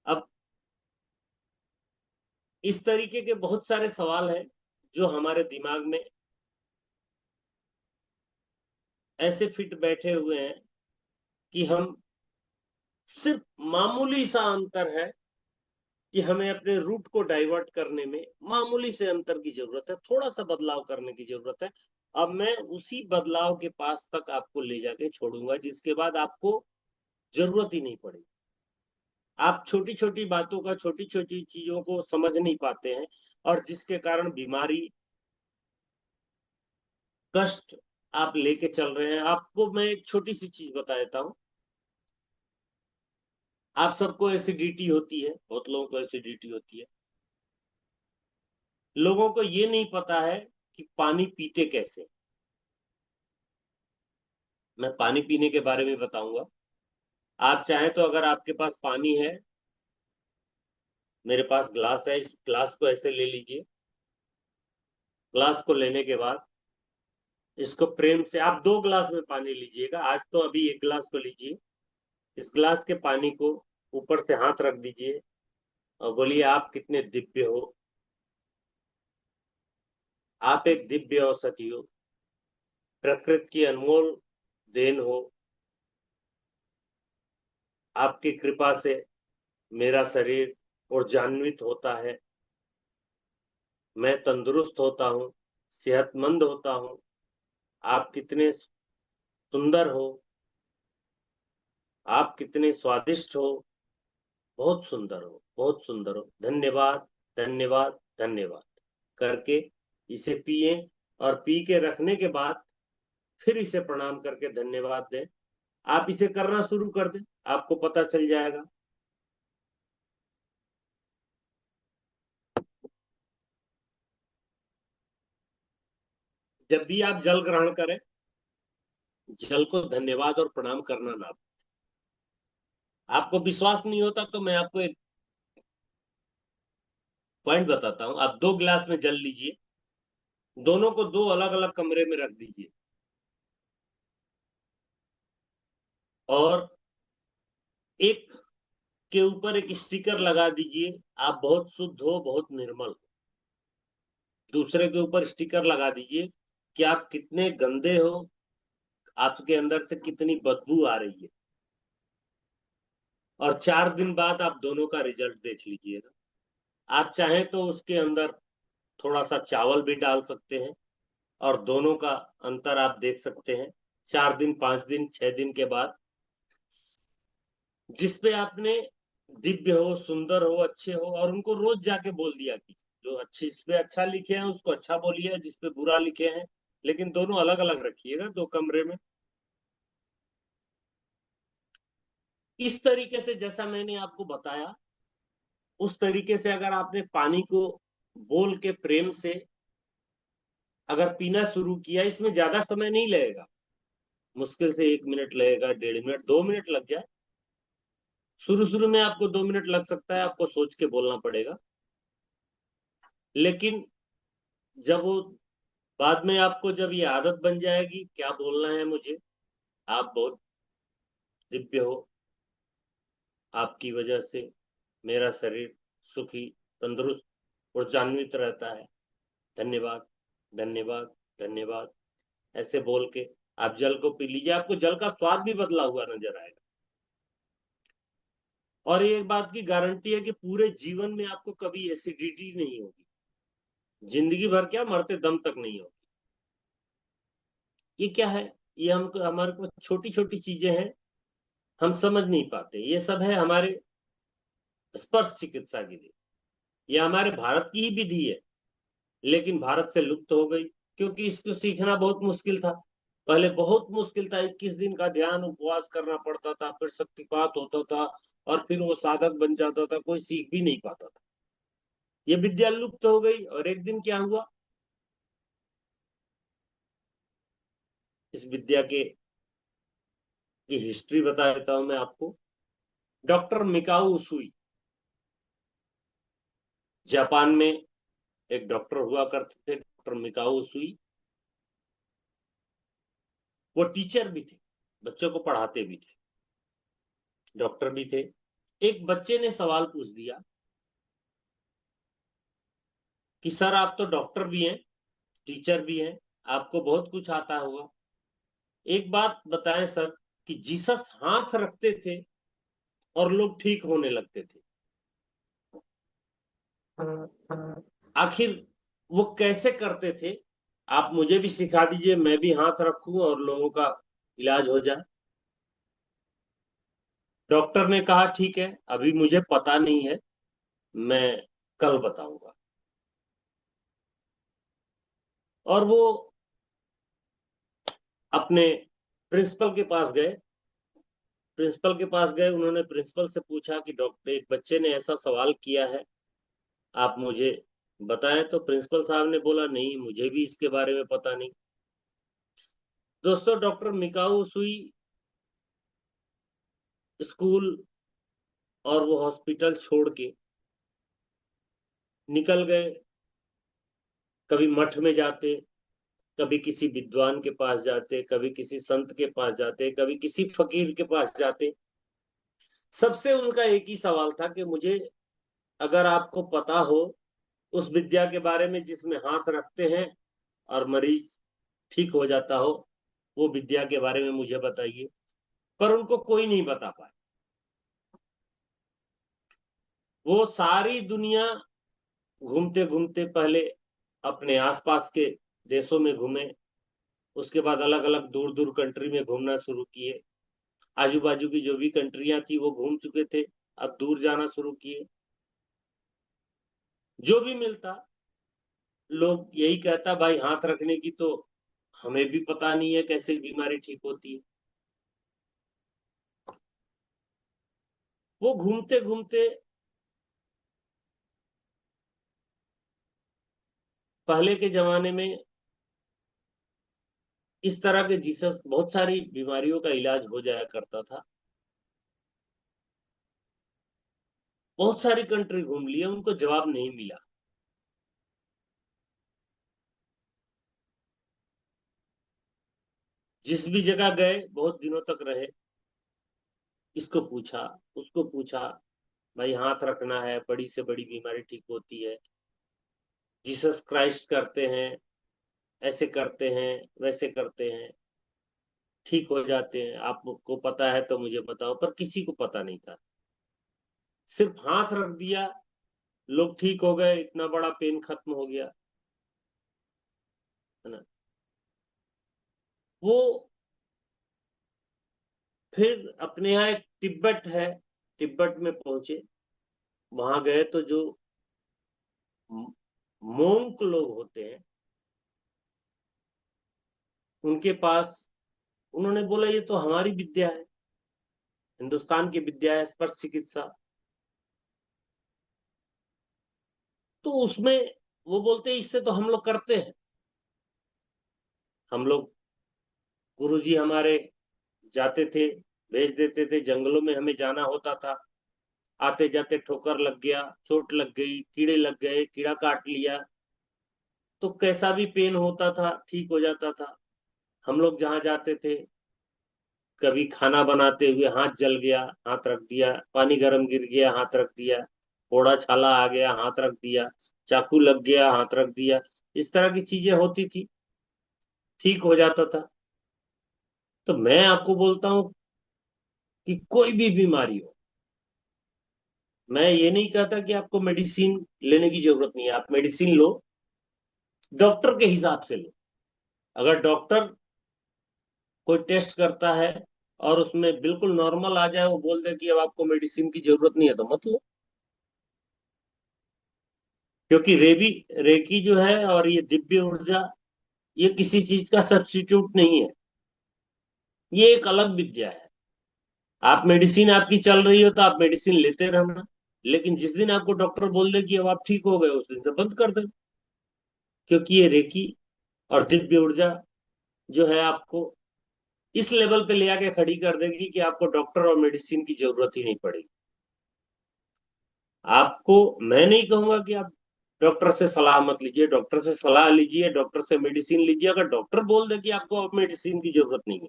अब इस तरीके के बहुत सारे सवाल हैं जो हमारे दिमाग में ऐसे फिट बैठे हुए हैं कि हम, सिर्फ मामूली सा अंतर है कि हमें अपने रूट को डाइवर्ट करने में मामूली से अंतर की जरूरत है, थोड़ा सा बदलाव करने की जरूरत है। अब मैं उसी बदलाव के पास तक आपको ले जाके छोड़ूंगा, जिसके बाद आपको जरूरत ही नहीं पड़ेगी। आप छोटी छोटी बातों का, छोटी छोटी चीजों को समझ नहीं पाते हैं, और जिसके कारण बीमारी, कष्ट आप लेके चल रहे हैं। आपको मैं एक छोटी सी चीज बता देता हूँ। आप सबको एसिडिटी होती है, बहुत लोगों को एसिडिटी होती है। लोगों को ये नहीं पता है कि पानी पीते कैसे। मैं पानी पीने के बारे में बताऊंगा। आप चाहें तो, अगर आपके पास पानी है, मेरे पास ग्लास है, इस ग्लास को ऐसे ले लीजिए। ग्लास को लेने के बाद इसको प्रेम से, आप 2 ग्लास में पानी लीजिएगा, आज तो अभी एक ग्लास को लीजिए। इस ग्लास के पानी को ऊपर से हाथ रख दीजिए और बोलिए, आप कितने दिव्य हो, आप एक दिव्य औषधि हो, प्रकृति की अनमोल देन हो। आपकी कृपा से मेरा शरीर ऊर्जान्वित होता है, मैं तंदुरुस्त होता हूँ, सेहतमंद होता हूँ। आप कितने सुंदर हो, आप कितने स्वादिष्ट हो, बहुत सुंदर हो, बहुत सुंदर हो, धन्यवाद, धन्यवाद, धन्यवाद करके इसे पिए। और पी के रखने के बाद फिर इसे प्रणाम करके धन्यवाद दें। आप इसे करना शुरू कर दें, आपको पता चल जाएगा। जब भी आप जल ग्रहण करें, जल को धन्यवाद और प्रणाम करना ना। आपको विश्वास नहीं होता तो मैं आपको एक पॉइंट बताता हूँ। आप 2 गिलास में जल लीजिए, दोनों को 2 अलग अलग कमरे में रख दीजिए, और एक के ऊपर एक स्टिकर लगा दीजिए, आप बहुत शुद्ध हो, बहुत निर्मल हो। दूसरे के ऊपर स्टिकर लगा दीजिए कि आप कितने गंदे हो, आपके अंदर से कितनी बदबू आ रही है। और 4 दिन बाद आप दोनों का रिजल्ट देख लीजिएगा। आप चाहें तो उसके अंदर थोड़ा सा चावल भी डाल सकते हैं और दोनों का अंतर आप देख सकते हैं। 4 दिन, 5 दिन, 6 दिन के बाद, जिसपे आपने दिव्य हो, सुंदर हो, अच्छे हो, और उनको रोज जाके बोल दिया कि जो अच्छे, जिसपे अच्छा लिखे हैं उसको अच्छा बोलिए, जिसपे बुरा लिखे हैं, लेकिन दोनों अलग अलग रखिएगा 2 कमरे में। इस तरीके से जैसा मैंने आपको बताया, उस तरीके से अगर आपने पानी को बोल के प्रेम से अगर पीना शुरू किया, इसमें ज्यादा समय नहीं लगेगा, मुश्किल से 1 मिनट लगेगा, 1.5 मिनट, 2 मिनट लग जाए। शुरू शुरू में आपको 2 मिनट लग सकता है, आपको सोच के बोलना पड़ेगा, लेकिन जब वो बाद में आपको जब ये आदत बन जाएगी क्या बोलना है मुझे, आप बहुत दिव्य हो, आपकी वजह से मेरा शरीर सुखी, तंदुरुस्त, ऊर्जान्वित रहता है, धन्यवाद, धन्यवाद, धन्यवाद, ऐसे बोल के आप जल को पी लीजिए, आपको जल का स्वाद भी बदला हुआ नजर आएगा। और ये एक बात की गारंटी है कि पूरे जीवन में आपको कभी एसिडिटी नहीं होगी, जिंदगी भर क्या, मरते दम तक नहीं होगी। ये क्या है, ये हमको, हमारे को छोटी छोटी चीजें हैं, हम समझ नहीं पाते, ये सब है हमारे स्पर्श चिकित्सा की विधि। ये हमारे भारत की ही विधि है, लेकिन भारत से लुप्त हो गई, क्योंकि इसको सीखना बहुत मुश्किल था। पहले बहुत मुश्किल था, 21 दिन का ध्यान उपवास करना पड़ता था, फिर शक्तिपात होता था, और फिर वो साधक बन जाता था, कोई सीख भी नहीं पाता था। ये विद्या लुप्त हो गई, और एक दिन क्या हुआ, इस विद्या के की हिस्ट्री बता देता हूं मैं आपको। डॉक्टर मिकाओ उसुई, जापान में एक डॉक्टर हुआ करते थे, डॉक्टर मिकाओ उसुई। वो टीचर भी थे, बच्चों को पढ़ाते भी थे, डॉक्टर भी थे। एक बच्चे ने सवाल पूछ दिया कि सर आप तो डॉक्टर भी हैं, टीचर भी हैं, आपको बहुत कुछ आता होगा, एक बात बताएं सर, कि जीसस हाथ रखते थे और लोग ठीक होने लगते थे, आखिर वो कैसे करते थे, आप मुझे भी सिखा दीजिए, मैं भी हाथ रखूं और लोगों का इलाज हो जाए। डॉक्टर ने कहा ठीक है, अभी मुझे पता नहीं है, मैं कल बताऊंगा। और वो अपने प्रिंसिपल के पास गए, प्रिंसिपल के पास गए, उन्होंने प्रिंसिपल से पूछा कि डॉक्टर, एक बच्चे ने ऐसा सवाल किया है, आप मुझे बताएं। तो प्रिंसिपल साहब ने बोला नहीं, मुझे भी इसके बारे में पता नहीं। दोस्तों, डॉक्टर मिकाओ सुई स्कूल और वो हॉस्पिटल छोड़ के निकल गए, कभी मठ में जाते, कभी किसी विद्वान के पास जाते, कभी किसी संत के पास जाते, कभी किसी फकीर के पास जाते। सबसे उनका एक ही सवाल था कि मुझे, अगर आपको पता हो उस विद्या के बारे में जिसमें हाथ रखते हैं और मरीज ठीक हो जाता हो, वो विद्या के बारे में मुझे बताइए। पर उनको कोई नहीं बता पाया। वो सारी दुनिया घूमते घूमते पहले अपने आसपास के देशों में घूमे, उसके बाद अलग अलग दूर दूर कंट्री में घूमना शुरू किए, आजू बाजू की जो भी कंट्रियां थी वो घूम चुके थे, अब दूर जाना शुरू किए। जो भी मिलता, लोग यही कहता, भाई हाथ रखने की तो हमें भी पता नहीं है कैसे बीमारी ठीक होती है। वो घूमते घूमते पहले के जमाने में इस तरह के जीसस बहुत सारी बीमारियों का इलाज हो जाया करता था। बहुत सारी कंट्री घूम लिया, उनको जवाब नहीं मिला। जिस भी जगह गए बहुत दिनों तक रहे, इसको पूछा, उसको पूछा, भाई हाथ रखना है, बड़ी से बड़ी बीमारी ठीक होती है, जीसस क्राइस्ट करते हैं, ऐसे करते हैं, वैसे करते हैं, ठीक हो जाते हैं, आपको पता है तो मुझे बताओ। पर किसी को पता नहीं था, सिर्फ हाथ रख दिया, लोग ठीक हो गए, इतना बड़ा पेन खत्म हो गया, है ना। वो फिर अपने यहाँ एक तिब्बत है, तिब्बत में पहुंचे। वहां गए तो जो मोंक लोग होते हैं उनके पास, उन्होंने बोला ये तो हमारी विद्या है, हिंदुस्तान की विद्या है स्पर्श चिकित्सा। तो उसमें वो बोलते हैं इससे तो हम लोग करते हैं। हम लोग, गुरुजी हमारे जाते थे, भेज देते थे, जंगलों में हमें जाना होता था। आते जाते ठोकर लग गया, चोट लग गई, कीड़े लग गए, कीड़ा काट लिया, तो कैसा भी पेन होता था ठीक हो जाता था। हम लोग जहाँ जाते थे, कभी खाना बनाते हुए हाथ जल गया, हाथ रख दिया, पानी गर्म गिर गया, हाथ रख दिया, फोड़ा छाला आ गया, हाथ रख दिया, चाकू लग गया, हाथ रख दिया, इस तरह की चीजें होती थी, ठीक हो जाता था। तो मैं आपको बोलता हूँ कि कोई भी बीमारी हो, मैं ये नहीं कहता कि आपको मेडिसिन लेने की जरूरत नहीं है, आप मेडिसिन लो, डॉक्टर के हिसाब से लो। अगर डॉक्टर कोई टेस्ट करता है और उसमें बिल्कुल नॉर्मल आ जाए, वो बोल दे कि अब आपको मेडिसिन की जरूरत नहीं है, तो मत लो। क्योंकि रेकी जो है और ये दिव्य ऊर्जा, ये किसी चीज का सब्स्टिट्यूट नहीं है, ये एक अलग विद्या है। आप मेडिसिन आपकी चल रही हो तो आप मेडिसिन लेते रहना, लेकिन जिस दिन आपको डॉक्टर बोल दे कि अब आप ठीक हो गए, उस दिन से बंद कर दे। क्योंकि ये रेकी और दिव्य ऊर्जा जो है आपको इस लेवल पे ले आके खड़ी कर देगी कि आपको डॉक्टर और मेडिसिन की जरूरत ही नहीं पड़ेगी। आपको, मैं नहीं कहूंगा कि आप डॉक्टर से सलाह मत लीजिए, डॉक्टर से सलाह लीजिए, डॉक्टर से मेडिसिन लीजिए। अगर डॉक्टर बोल दे कि आपको अब मेडिसिन की जरूरत नहीं है,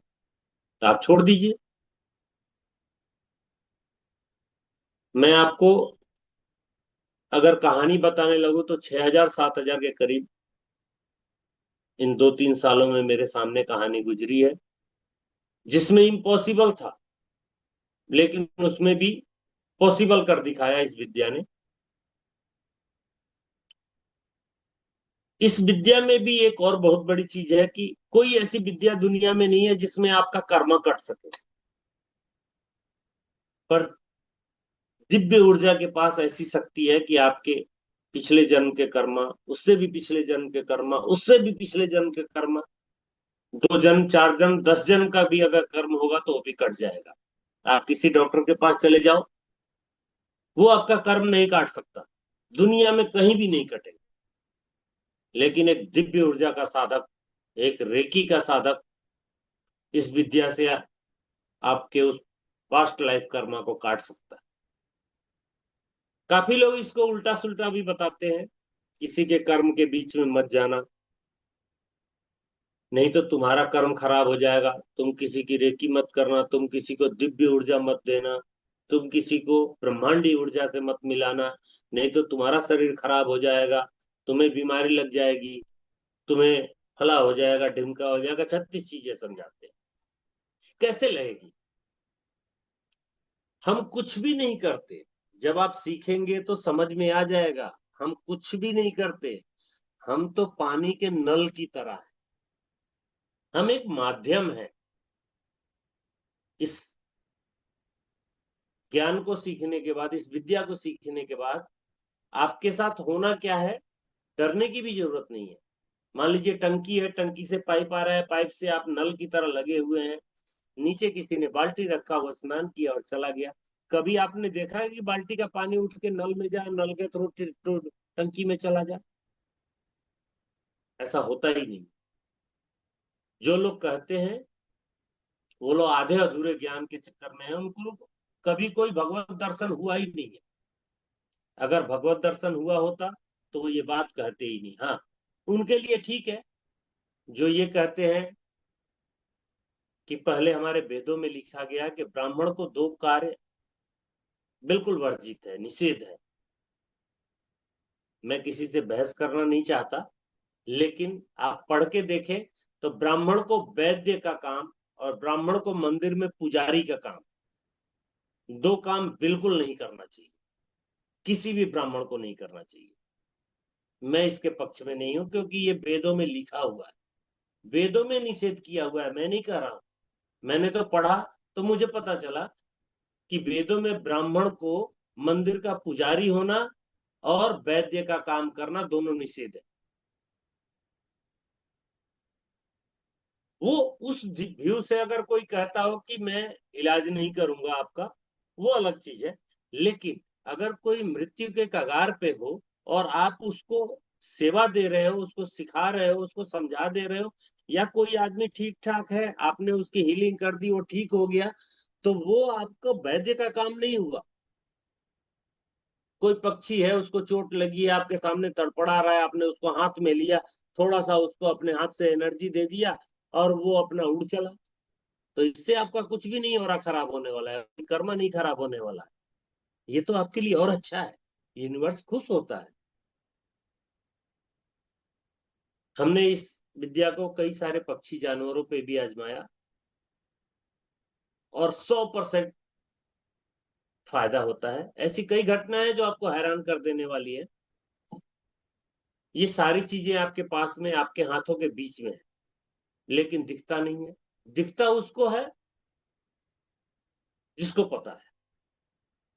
तो आप छोड़ दीजिए। मैं आपको अगर कहानी बताने लगूं तो 6,000 7,000 के करीब इन 2-3 सालों में मेरे सामने कहानी गुजरी है, जिसमें इम्पॉसिबल था, लेकिन उसमें भी पॉसिबल कर दिखाया इस विद्या ने। इस विद्या में भी एक और बहुत बड़ी चीज है कि कोई ऐसी विद्या दुनिया में नहीं है जिसमें आपका कर्म कट सके, पर दिव्य ऊर्जा के पास ऐसी शक्ति है कि आपके पिछले जन्म के कर्म, उससे भी पिछले जन्म के कर्म, उससे भी पिछले जन्म के कर्म, 2 जन्म 4 जन्म 10 जन्म का भी अगर कर्म होगा तो वो भी कट जाएगा। आप किसी डॉक्टर के पास चले जाओ, वो आपका कर्म नहीं काट सकता, दुनिया में कहीं भी नहीं कटेगा। लेकिन एक दिव्य ऊर्जा का साधक, एक रेकी का साधक इस विद्या से आपके उस पास्ट लाइफ कर्मा को काट सकता है। काफी लोग इसको उल्टा सुल्टा भी बताते हैं, किसी के कर्म के बीच में मत जाना, नहीं तो तुम्हारा कर्म खराब हो जाएगा, तुम किसी की रेकी मत करना, तुम किसी को दिव्य ऊर्जा मत देना, तुम किसी को ब्रह्मांडी ऊर्जा से मत मिलाना, नहीं तो तुम्हारा शरीर खराब हो जाएगा, तुम्हें बीमारी लग जाएगी, तुम्हें फला हो जाएगा, ढिमका हो जाएगा, 36 चीजें समझाते हैं। कैसे लगेगी? हम कुछ भी नहीं करते, जब आप सीखेंगे तो समझ में आ जाएगा। हम कुछ भी नहीं करते, हम तो पानी के नल की तरह है, हम एक माध्यम है। इस ज्ञान को सीखने के बाद, इस विद्या को सीखने के बाद आपके साथ होना क्या है, डरने की भी जरूरत नहीं है। मान लीजिए टंकी है, टंकी से पाइप आ रहा है, पाइप से आप नल की तरह लगे हुए हैं, नीचे किसी ने बाल्टी रखा, वो स्नान किया और चला गया। कभी आपने देखा है कि बाल्टी का पानी उठ के नल में जाए, नल के थ्रू टंकी में चला जाए? ऐसा होता ही नहीं। जो लोग कहते हैं वो लोग आधे अधूरे ज्ञान के चक्कर में है, उनको कभी कोई भगवत दर्शन हुआ ही नहीं है। अगर भगवत दर्शन हुआ होता तो वो ये बात कहते ही नहीं। हाँ, उनके लिए ठीक है जो ये कहते हैं कि पहले हमारे वेदों में लिखा गया कि ब्राह्मण को 2 कार्य बिल्कुल वर्जित है, निषेध है। मैं किसी से बहस करना नहीं चाहता, लेकिन आप पढ़ के देखें तो ब्राह्मण को वैद्य का काम और ब्राह्मण को मंदिर में पुजारी का काम, 2 काम बिल्कुल नहीं करना चाहिए, किसी भी ब्राह्मण को नहीं करना चाहिए। मैं इसके पक्ष में नहीं हूं, क्योंकि ये वेदों में लिखा हुआ है, वेदों में निषेध किया हुआ है, मैं नहीं कह रहा हूं। मैंने तो पढ़ा तो मुझे पता चला कि वेदों में ब्राह्मण को मंदिर का पुजारी होना और वैद्य का काम करना दोनों निषेध है। वो उस व्यू से अगर कोई कहता हो कि मैं इलाज नहीं करूंगा आपका, वो अलग चीज है। लेकिन अगर कोई मृत्यु के कगार पे हो और आप उसको सेवा दे रहे हो, उसको सिखा रहे हो, उसको समझा दे रहे हो, या कोई आदमी ठीक ठाक है, आपने उसकी हीलिंग कर दी, वो ठीक हो गया, तो वो आपको वैद्य का काम नहीं हुआ। कोई पक्षी है, उसको चोट लगी है, आपके सामने तड़पड़ा रहा है, आपने उसको हाथ में लिया, थोड़ा सा उसको अपने हाथ से एनर्जी दे दिया और वो अपना उड़ चला, तो इससे आपका कुछ भी नहीं हो रहा, खराब होने वाला है, कर्म नहीं खराब होने वाला है। ये तो आपके लिए और अच्छा है, यूनिवर्स खुश होता है। हमने इस विद्या को कई सारे पक्षी जानवरों पे भी आजमाया और 100% फायदा होता है। ऐसी कई घटनाएं जो आपको हैरान कर देने वाली है। ये सारी चीजें आपके पास में, आपके हाथों के बीच में है, लेकिन दिखता नहीं है। दिखता उसको है जिसको पता है।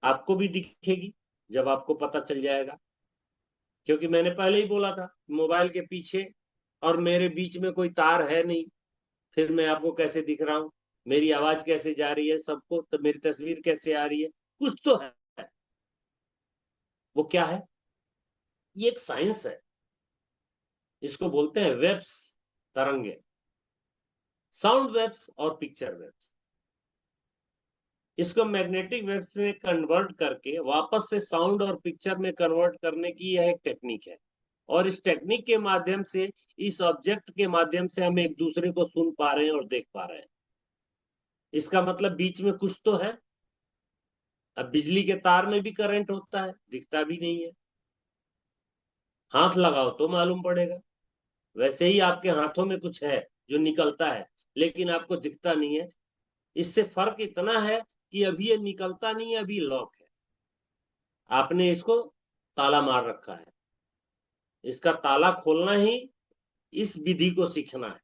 आपको भी दिखेगी जब आपको पता चल जाएगा। क्योंकि मैंने पहले ही बोला था, मोबाइल के पीछे और मेरे बीच में कोई तार है नहीं, फिर मैं आपको कैसे दिख रहा हूँ, मेरी आवाज कैसे जा रही है सबको, तो मेरी तस्वीर कैसे आ रही है, कुछ तो है। वो क्या है? ये एक साइंस है। इसको बोलते हैं वेव्स, तरंगे, साउंड वेव्स और पिक्चर वेव्स। इसको मैग्नेटिक वेव्स में कन्वर्ट करके वापस से साउंड और पिक्चर में कन्वर्ट करने की यह एक टेक्निक है। और इस टेक्निक के माध्यम से, इस ऑब्जेक्ट के माध्यम से हम एक दूसरे को सुन पा रहे हैं और देख पा रहे हैं। इसका मतलब बीच में कुछ तो है। अब बिजली के तार में भी करंट होता है, दिखता भी नहीं है, हाथ लगाओ तो मालूम पड़ेगा। वैसे ही आपके हाथों में कुछ है जो निकलता है, लेकिन आपको दिखता नहीं है। इससे फर्क इतना है कि अभी ये निकलता नहीं है, अभी लॉक है, आपने इसको ताला मार रखा है। इसका ताला खोलना ही इस विधि को सीखना है।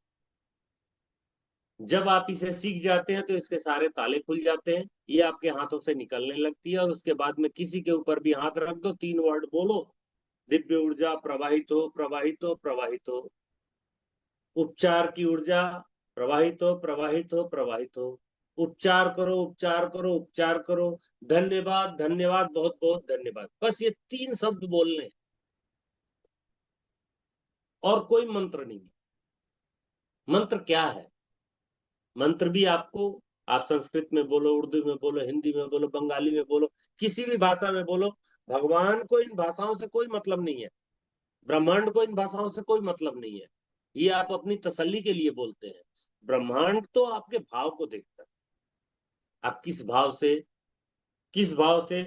जब आप इसे सीख जाते हैं तो इसके सारे ताले खुल जाते हैं, ये आपके हाथों से निकलने लगती है, और उसके बाद में किसी के ऊपर भी हाथ रख दो, 3 वर्ड बोलो, दिव्य ऊर्जा प्रवाहित हो, प्रवाहित हो, प्रवाहित हो। उपचार की ऊर्जा प्रवाहित हो, प्रवाहित हो, प्रवाहित हो। उपचार करो, उपचार करो, उपचार करो। धन्यवाद, धन्यवाद, बहुत बहुत धन्यवाद। बस ये 3 शब्द बोलने, और कोई मंत्र नहीं है। मंत्र क्या है? मंत्र भी आपको, आप संस्कृत में बोलो, उर्दू में बोलो, हिंदी में बोलो, बंगाली में बोलो, किसी भी भाषा में बोलो, भगवान को इन भाषाओं से कोई मतलब नहीं है, ब्रह्मांड को इन भाषाओं से कोई मतलब नहीं है। ये आप अपनी तसल्ली के लिए बोलते हैं। ब्रह्मांड तो आपके भाव को देखता है। आप किस भाव से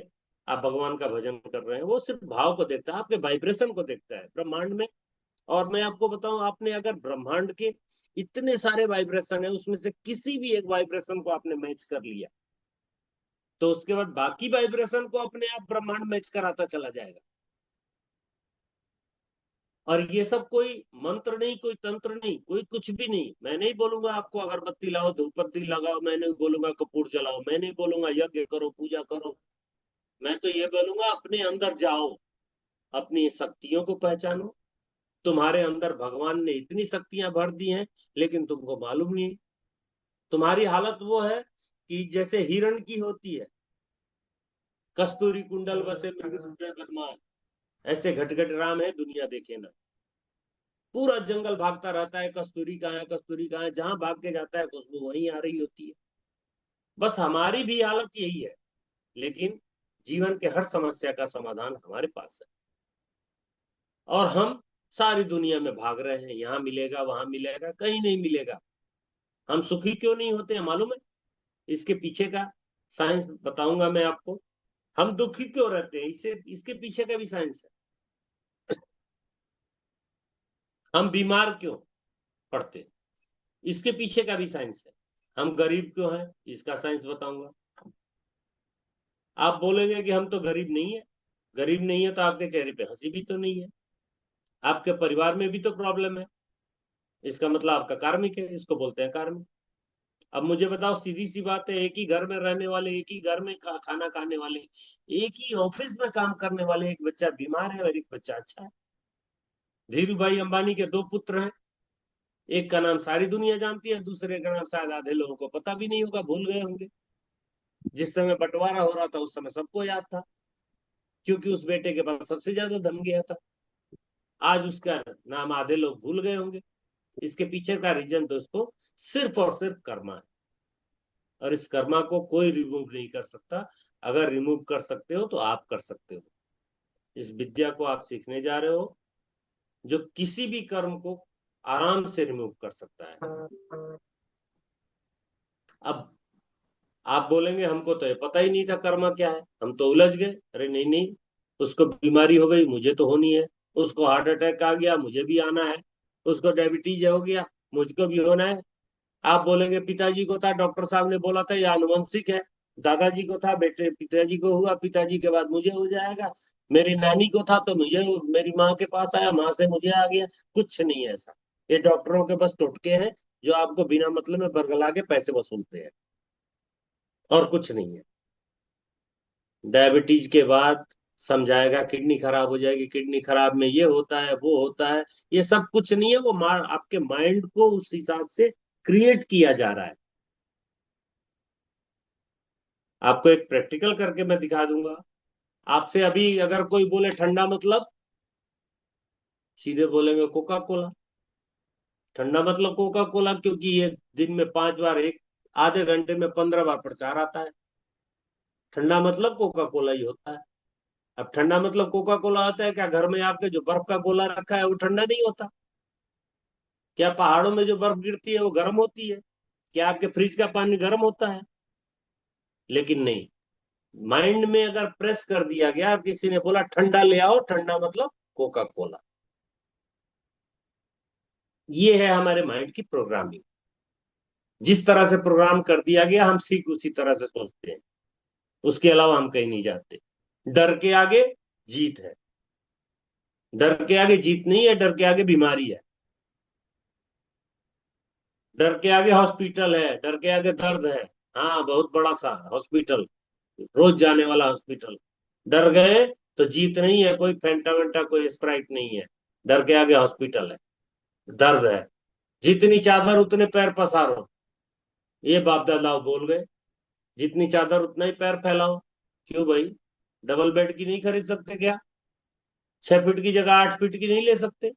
आप भगवान का भजन कर रहे हैं, वो सिर्फ भाव को देखता है, आपके वाइब्रेशन को देखता है ब्रह्मांड में। और मैं आपको बताऊं, आपने अगर ब्रह्मांड के इतने सारे वाइब्रेशन है, उसमें से किसी भी एक वाइब्रेशन को आपने मैच कर लिया, तो उसके बाद बाकी वाइब्रेशन को अपने आप ब्रह्मांड मैच कराता चला जाएगा। और ये सब कोई मंत्र नहीं, कोई तंत्र नहीं, कोई कुछ भी नहीं। मैं नहीं बोलूंगा आपको अगरबत्ती लाओ, धूपबत्ती लगाओ, मैं नहीं बोलूंगा कपूर जलाओ, मैं नहीं बोलूंगा यज्ञ करो, पूजा करो। मैं तो ये बोलूंगा अपने अंदर जाओ, अपनी शक्तियों को पहचानो। तुम्हारे अंदर भगवान ने इतनी शक्तियां भर दी हैं, लेकिन तुमको मालूम नहीं। तुम्हारी हालत वो है कि जैसे हिरण की होती है, कस्तूरी कुंडल बसे मृग तृषा बदमाश, ऐसे घटघट राम है दुनिया देखे ना। पूरा जंगल भागता रहता है, कस्तूरी कहाँ है, कस्तूरी कहाँ है, जहां भाग के जाता है खुशबू वहीं आ रही होती है। बस हमारी भी हालत यही है। लेकिन जीवन के हर समस्या का समाधान हमारे पास है, और हम सारी दुनिया में भाग रहे हैं, यहाँ मिलेगा, वहां मिलेगा, कहीं नहीं मिलेगा। हम सुखी क्यों नहीं होते हैं मालूम है? इसके पीछे का साइंस बताऊंगा मैं आपको। हम दुखी क्यों रहते हैं, इसे इसके पीछे का भी साइंस है। हम बीमार क्यों पड़ते हैं, इसके पीछे का भी साइंस है। हम गरीब क्यों हैं, इसका साइंस बताऊंगा। आप बोलेंगे कि हम तो गरीब नहीं है। गरीब नहीं है तो आपके चेहरे पे हंसी भी तो नहीं है, आपके परिवार में भी तो प्रॉब्लम है। इसका मतलब आपका कार्मिक है, इसको बोलते हैं कार्मिक। अब मुझे बताओ, सीधी सी बात है, एक ही घर में रहने वाले, एक ही घर में खाना खाने वाले, एक ही ऑफिस में काम करने वाले, एक बच्चा बीमार है और एक बच्चा अच्छा है। धीरू भाई अंबानी के दो पुत्र हैं, एक का नाम सारी दुनिया जानती है, दूसरे का नाम शायद आधे लोगों को पता भी नहीं होगा, भूल गए होंगे। जिस समय बंटवारा हो रहा था उस समय सबको याद था, क्योंकि उस बेटे के पास सबसे ज्यादा धन गया था। आज उसका नाम आधे लोग भूल गए होंगे। इसके पीछे का रीजन दोस्तों सिर्फ और सिर्फ कर्मा है, और इस कर्मा को कोई रिमूव नहीं कर सकता। अगर रिमूव कर सकते हो तो आप कर सकते हो। इस विद्या को आप सीखने जा रहे हो जो किसी भी कर्म को आराम से रिमूव कर सकता है। अब आप बोलेंगे हमको तो ये पता ही नहीं था कर्मा क्या है, हम तो उलझ गए। अरे नहीं नहीं, उसको बीमारी हो गई, मुझे तो होनी है। उसको हार्ट अटैक आ गया, मुझे भी आना है। उसको डायबिटीज हो गया, मुझको भी होना है। आप बोलेंगे पिताजी को था, डॉक्टर साहब ने बोला था ये आनुवंशिक है। दादाजी को था, बेटे पिताजी को हुआ, पिताजी के बाद मुझे हो जाएगा। मेरी नानी को था तो मुझे, मेरी माँ के पास आया, माँ से मुझे आ गया। कुछ नहीं है ऐसा। ये डॉक्टरों के बस टोटके हैं, जो आपको बिना मतलब में बरगला के पैसे वसूलते हैं, और कुछ नहीं है। डायबिटीज के बाद समझाएगा किडनी खराब हो जाएगी, किडनी खराब में ये होता है वो होता है। ये सब कुछ नहीं है, वो आपके माइंड को उस हिसाब से क्रिएट किया जा रहा है। आपको एक प्रैक्टिकल करके मैं दिखा दूंगा। आपसे अभी अगर कोई बोले ठंडा मतलब, सीधे बोलेंगे कोका कोला। ठंडा मतलब कोका कोला, क्योंकि ये दिन में 5 बार, एक आधे घंटे में 15 बार प्रचार आता है। ठंडा मतलब कोका कोला ही होता है। अब ठंडा मतलब कोका कोला होता है क्या? घर में आपके जो बर्फ का गोला रखा है वो ठंडा नहीं होता? क्या पहाड़ों में जो बर्फ गिरती है वो गर्म होती है? क्या आपके फ्रिज का पानी गर्म होता है? लेकिन नहीं। माइंड में अगर प्रेस कर दिया गया, किसी ने बोला ठंडा ले आओ, ठंडा मतलब कोका कोला। ये है हमारे माइंड की प्रोग्रामिंग। जिस तरह से प्रोग्राम कर दिया गया हम ठीक उसी तरह से सोचते हैं। उसके अलावा हम कहीं नहीं जाते। डर के आगे जीत है। डर के आगे जीत नहीं है, डर के आगे बीमारी है। डर के आगे हॉस्पिटल है, डर के आगे दर्द है। हाँ, बहुत बड़ा सा हॉस्पिटल, रोज जाने वाला हॉस्पिटल। डर गए तो जीत नहीं है, कोई फेंटा वेंटा कोई स्प्राइट नहीं है। डर के आगे हॉस्पिटल है, दर्द है। जितनी चादर उतने पैर पसारो, ये बाप दादा बोल गए। जितनी चादर उतना ही पैर फैलाओ। क्यों भाई? डबल बेड की नहीं खरीद सकते क्या? 6 फीट की जगह 8 फीट की नहीं ले सकते?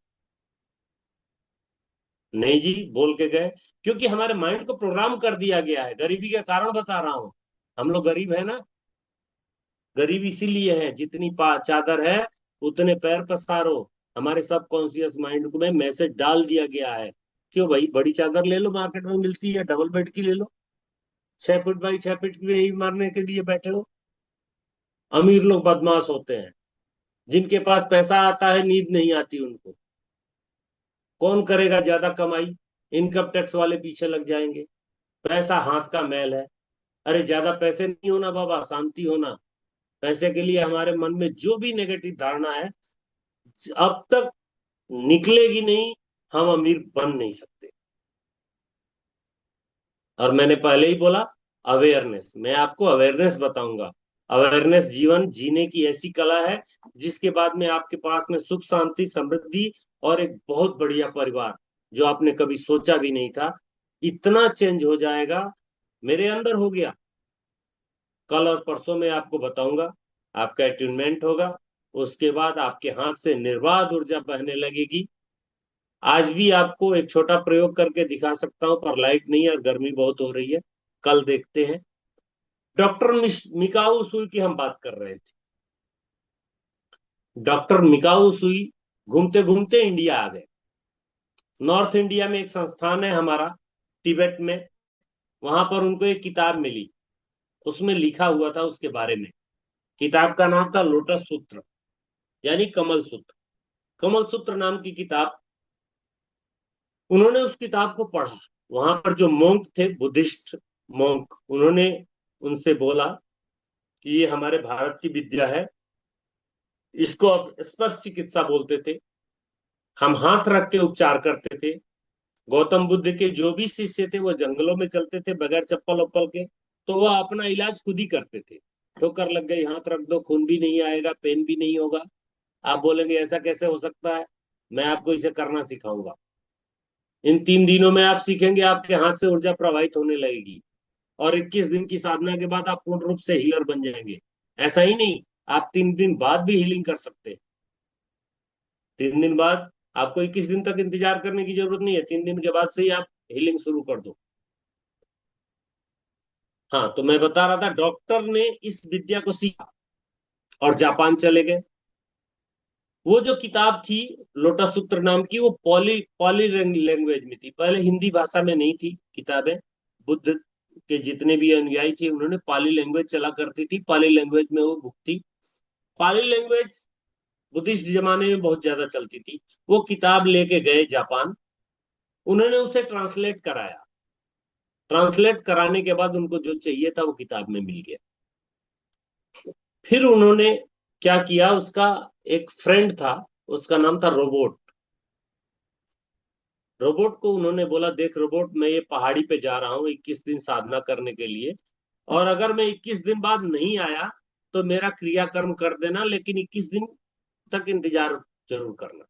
नहीं जी, बोल के गए। क्योंकि हमारे माइंड को प्रोग्राम कर दिया गया है। गरीबी का कारण बता रहा हूं। हम लोग गरीब है ना। गरीब इसीलिए है, जितनी चादर है उतने पैर पसारो। हमारे सब कॉन्शियस माइंड को में मैसेज डाल दिया गया है। क्यों भाई? बड़ी चादर ले लो, मार्केट में मिलती है, डबल बेड की ले लो। 6 फुट बाई 6 फीट की नहीं मारने के लिए बैठे हो। अमीर लोग बदमाश होते हैं, जिनके पास पैसा आता है नींद नहीं आती उनको। कौन करेगा ज्यादा कमाई? इनकम टैक्स वाले पीछे लग जाएंगे। पैसा हाथ का मैल है। अरे ज्यादा पैसे नहीं होना बाबा, शांति होना। पैसे के लिए हमारे मन में जो भी नेगेटिव धारणा है, अब तक निकलेगी नहीं। हम अमीर बन नहीं सकते। और मैंने पहले ही बोला, अवेयरनेस, मैं आपको अवेयरनेस बताऊंगा। अवेयरनेस जीवन जीने की ऐसी कला है, जिसके बाद में आपके पास में सुख शांति समृद्धि और एक बहुत बढ़िया परिवार, जो आपने कभी सोचा भी नहीं था, इतना चेंज हो जाएगा। मेरे अंदर हो गया। कल और परसों में आपको बताऊंगा। आपका अट्यूनमेंट होगा। उसके बाद आपके हाथ से निर्बाध ऊर्जा बहने लगेगी। आज भी आपको एक छोटा प्रयोग करके दिखा सकता हूं, पर लाइट नहीं है और गर्मी बहुत हो रही है। कल देखते हैं। डॉक्टर मिकाऊ सुई की हम बात कर रहे थे। डॉक्टर मिकाऊ सुई घूमते घूमते इंडिया आ गए। नॉर्थ इंडिया में एक संस्थान है हमारा, तिब्बत में। वहां पर उनको एक किताब मिली। उसमें लिखा हुआ था उसके बारे में। किताब का नाम था लोटस सूत्र, यानी कमल सूत्र। कमल सूत्र नाम की किताब। उन्होंने उस किताब को पढ़ा। वहां पर जो मोंक थे, बुद्धिस्ट मोंक, उन्होंने उनसे बोला कि ये हमारे भारत की विद्या है। इसको अब स्पर्श चिकित्सा बोलते थे। हम हाथ रख के उपचार करते थे। गौतम बुद्ध के जो भी शिष्य थे वो जंगलों में चलते थे बगैर चप्पल वप्पल के, तो वह अपना इलाज खुद ही करते थे। ठोकर लग गई, हाथ रख दो, खून भी नहीं आएगा, पेन भी नहीं होगा। आप बोलेंगे ऐसा कैसे हो सकता है? मैं आपको इसे करना सिखाऊंगा। इन 3 दिनों में आप सीखेंगे, आपके हाथ से ऊर्जा प्रवाहित होने लगेगी, और 21 दिन की साधना के बाद आप पूर्ण रूप से हीलर बन जाएंगे। ऐसा ही नहीं, आप 3 दिन बाद भी हीलिंग कर सकते हैं। 3 दिन बाद, आपको 21 दिन तक इंतजार करने की जरूरत नहीं है, 3 दिन के बाद से ही आप हीलिंग शुरू कर दो। हाँ, तो मैं बता रहा था, डॉक्टर ने इस विद्या को सीखा और जापान चले गए। वो जो किताब थी लोटस सूत्र नाम की, वो पॉली पॉली लैंग्वेज में थी, पहले हिंदी भाषा में नहीं थी किताबें। बुद्ध के जितने भी अनुयायी थे उन्होंने पाली लैंग्वेज चला करती थी, पाली लैंग्वेज में वो बुक थी। पाली लैंग्वेज बुद्धिस्ट जमाने में बहुत ज्यादा चलती थी। वो किताब लेके गए जापान, उन्होंने उसे ट्रांसलेट कराया। ट्रांसलेट कराने के बाद उनको जो चाहिए था वो किताब में मिल गया। फिर उन्होंने क्या किया, उसका एक फ्रेंड था, उसका नाम था रोबोट। रोबोट को उन्होंने बोला, देख रोबोट, मैं ये पहाड़ी पे जा रहा हूँ 21 दिन साधना करने के लिए, और अगर मैं 21 दिन बाद नहीं आया तो मेरा क्रियाकर्म कर देना, लेकिन 21 दिन तक इंतजार जरूर करना।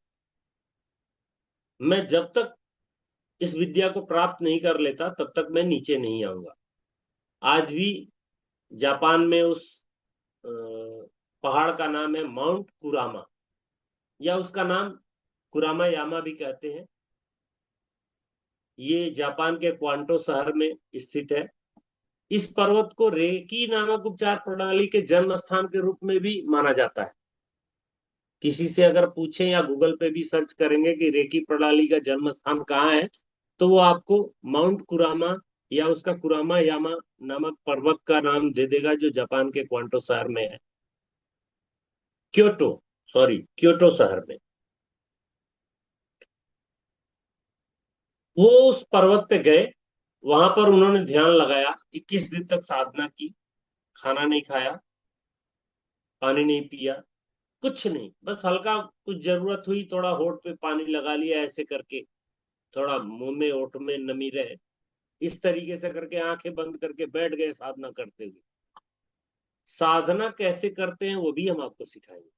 मैं जब तक इस विद्या को प्राप्त नहीं कर लेता तब तक मैं नीचे नहीं आऊंगा। आज भी जापान में उस अ, पहाड़ का नाम है माउंट कुरामा, या उसका नाम कुरामा यामा भी कहते हैं। ये जापान के क्वांटो शहर में स्थित है। इस पर्वत को रेकी नामक उपचार प्रणाली के जन्म स्थान के रूप में भी माना जाता है। किसी से अगर पूछें या गूगल पे भी सर्च करेंगे कि रेकी प्रणाली का जन्म स्थान कहाँ है, तो वो आपको माउंट कुरामा या उसका कुरामा यामा नामक पर्वत का नाम दे देगा, जो जापान के क्वांटो शहर में है। क्योटो, सॉरी, क्योटो शहर में। वो उस पर्वत पे गए, वहां पर उन्होंने ध्यान लगाया, 21 दिन तक साधना की, खाना नहीं खाया, पानी नहीं पिया, कुछ नहीं, बस हल्का कुछ जरूरत हुई थोड़ा होठ पे पानी लगा लिया ऐसे करके, थोड़ा मुंह में ओठ में नमी रहे, इस तरीके से करके आंखें बंद करके बैठ गए साधना करते हुए। साधना कैसे करते हैं वो भी हम आपको सिखाएंगे।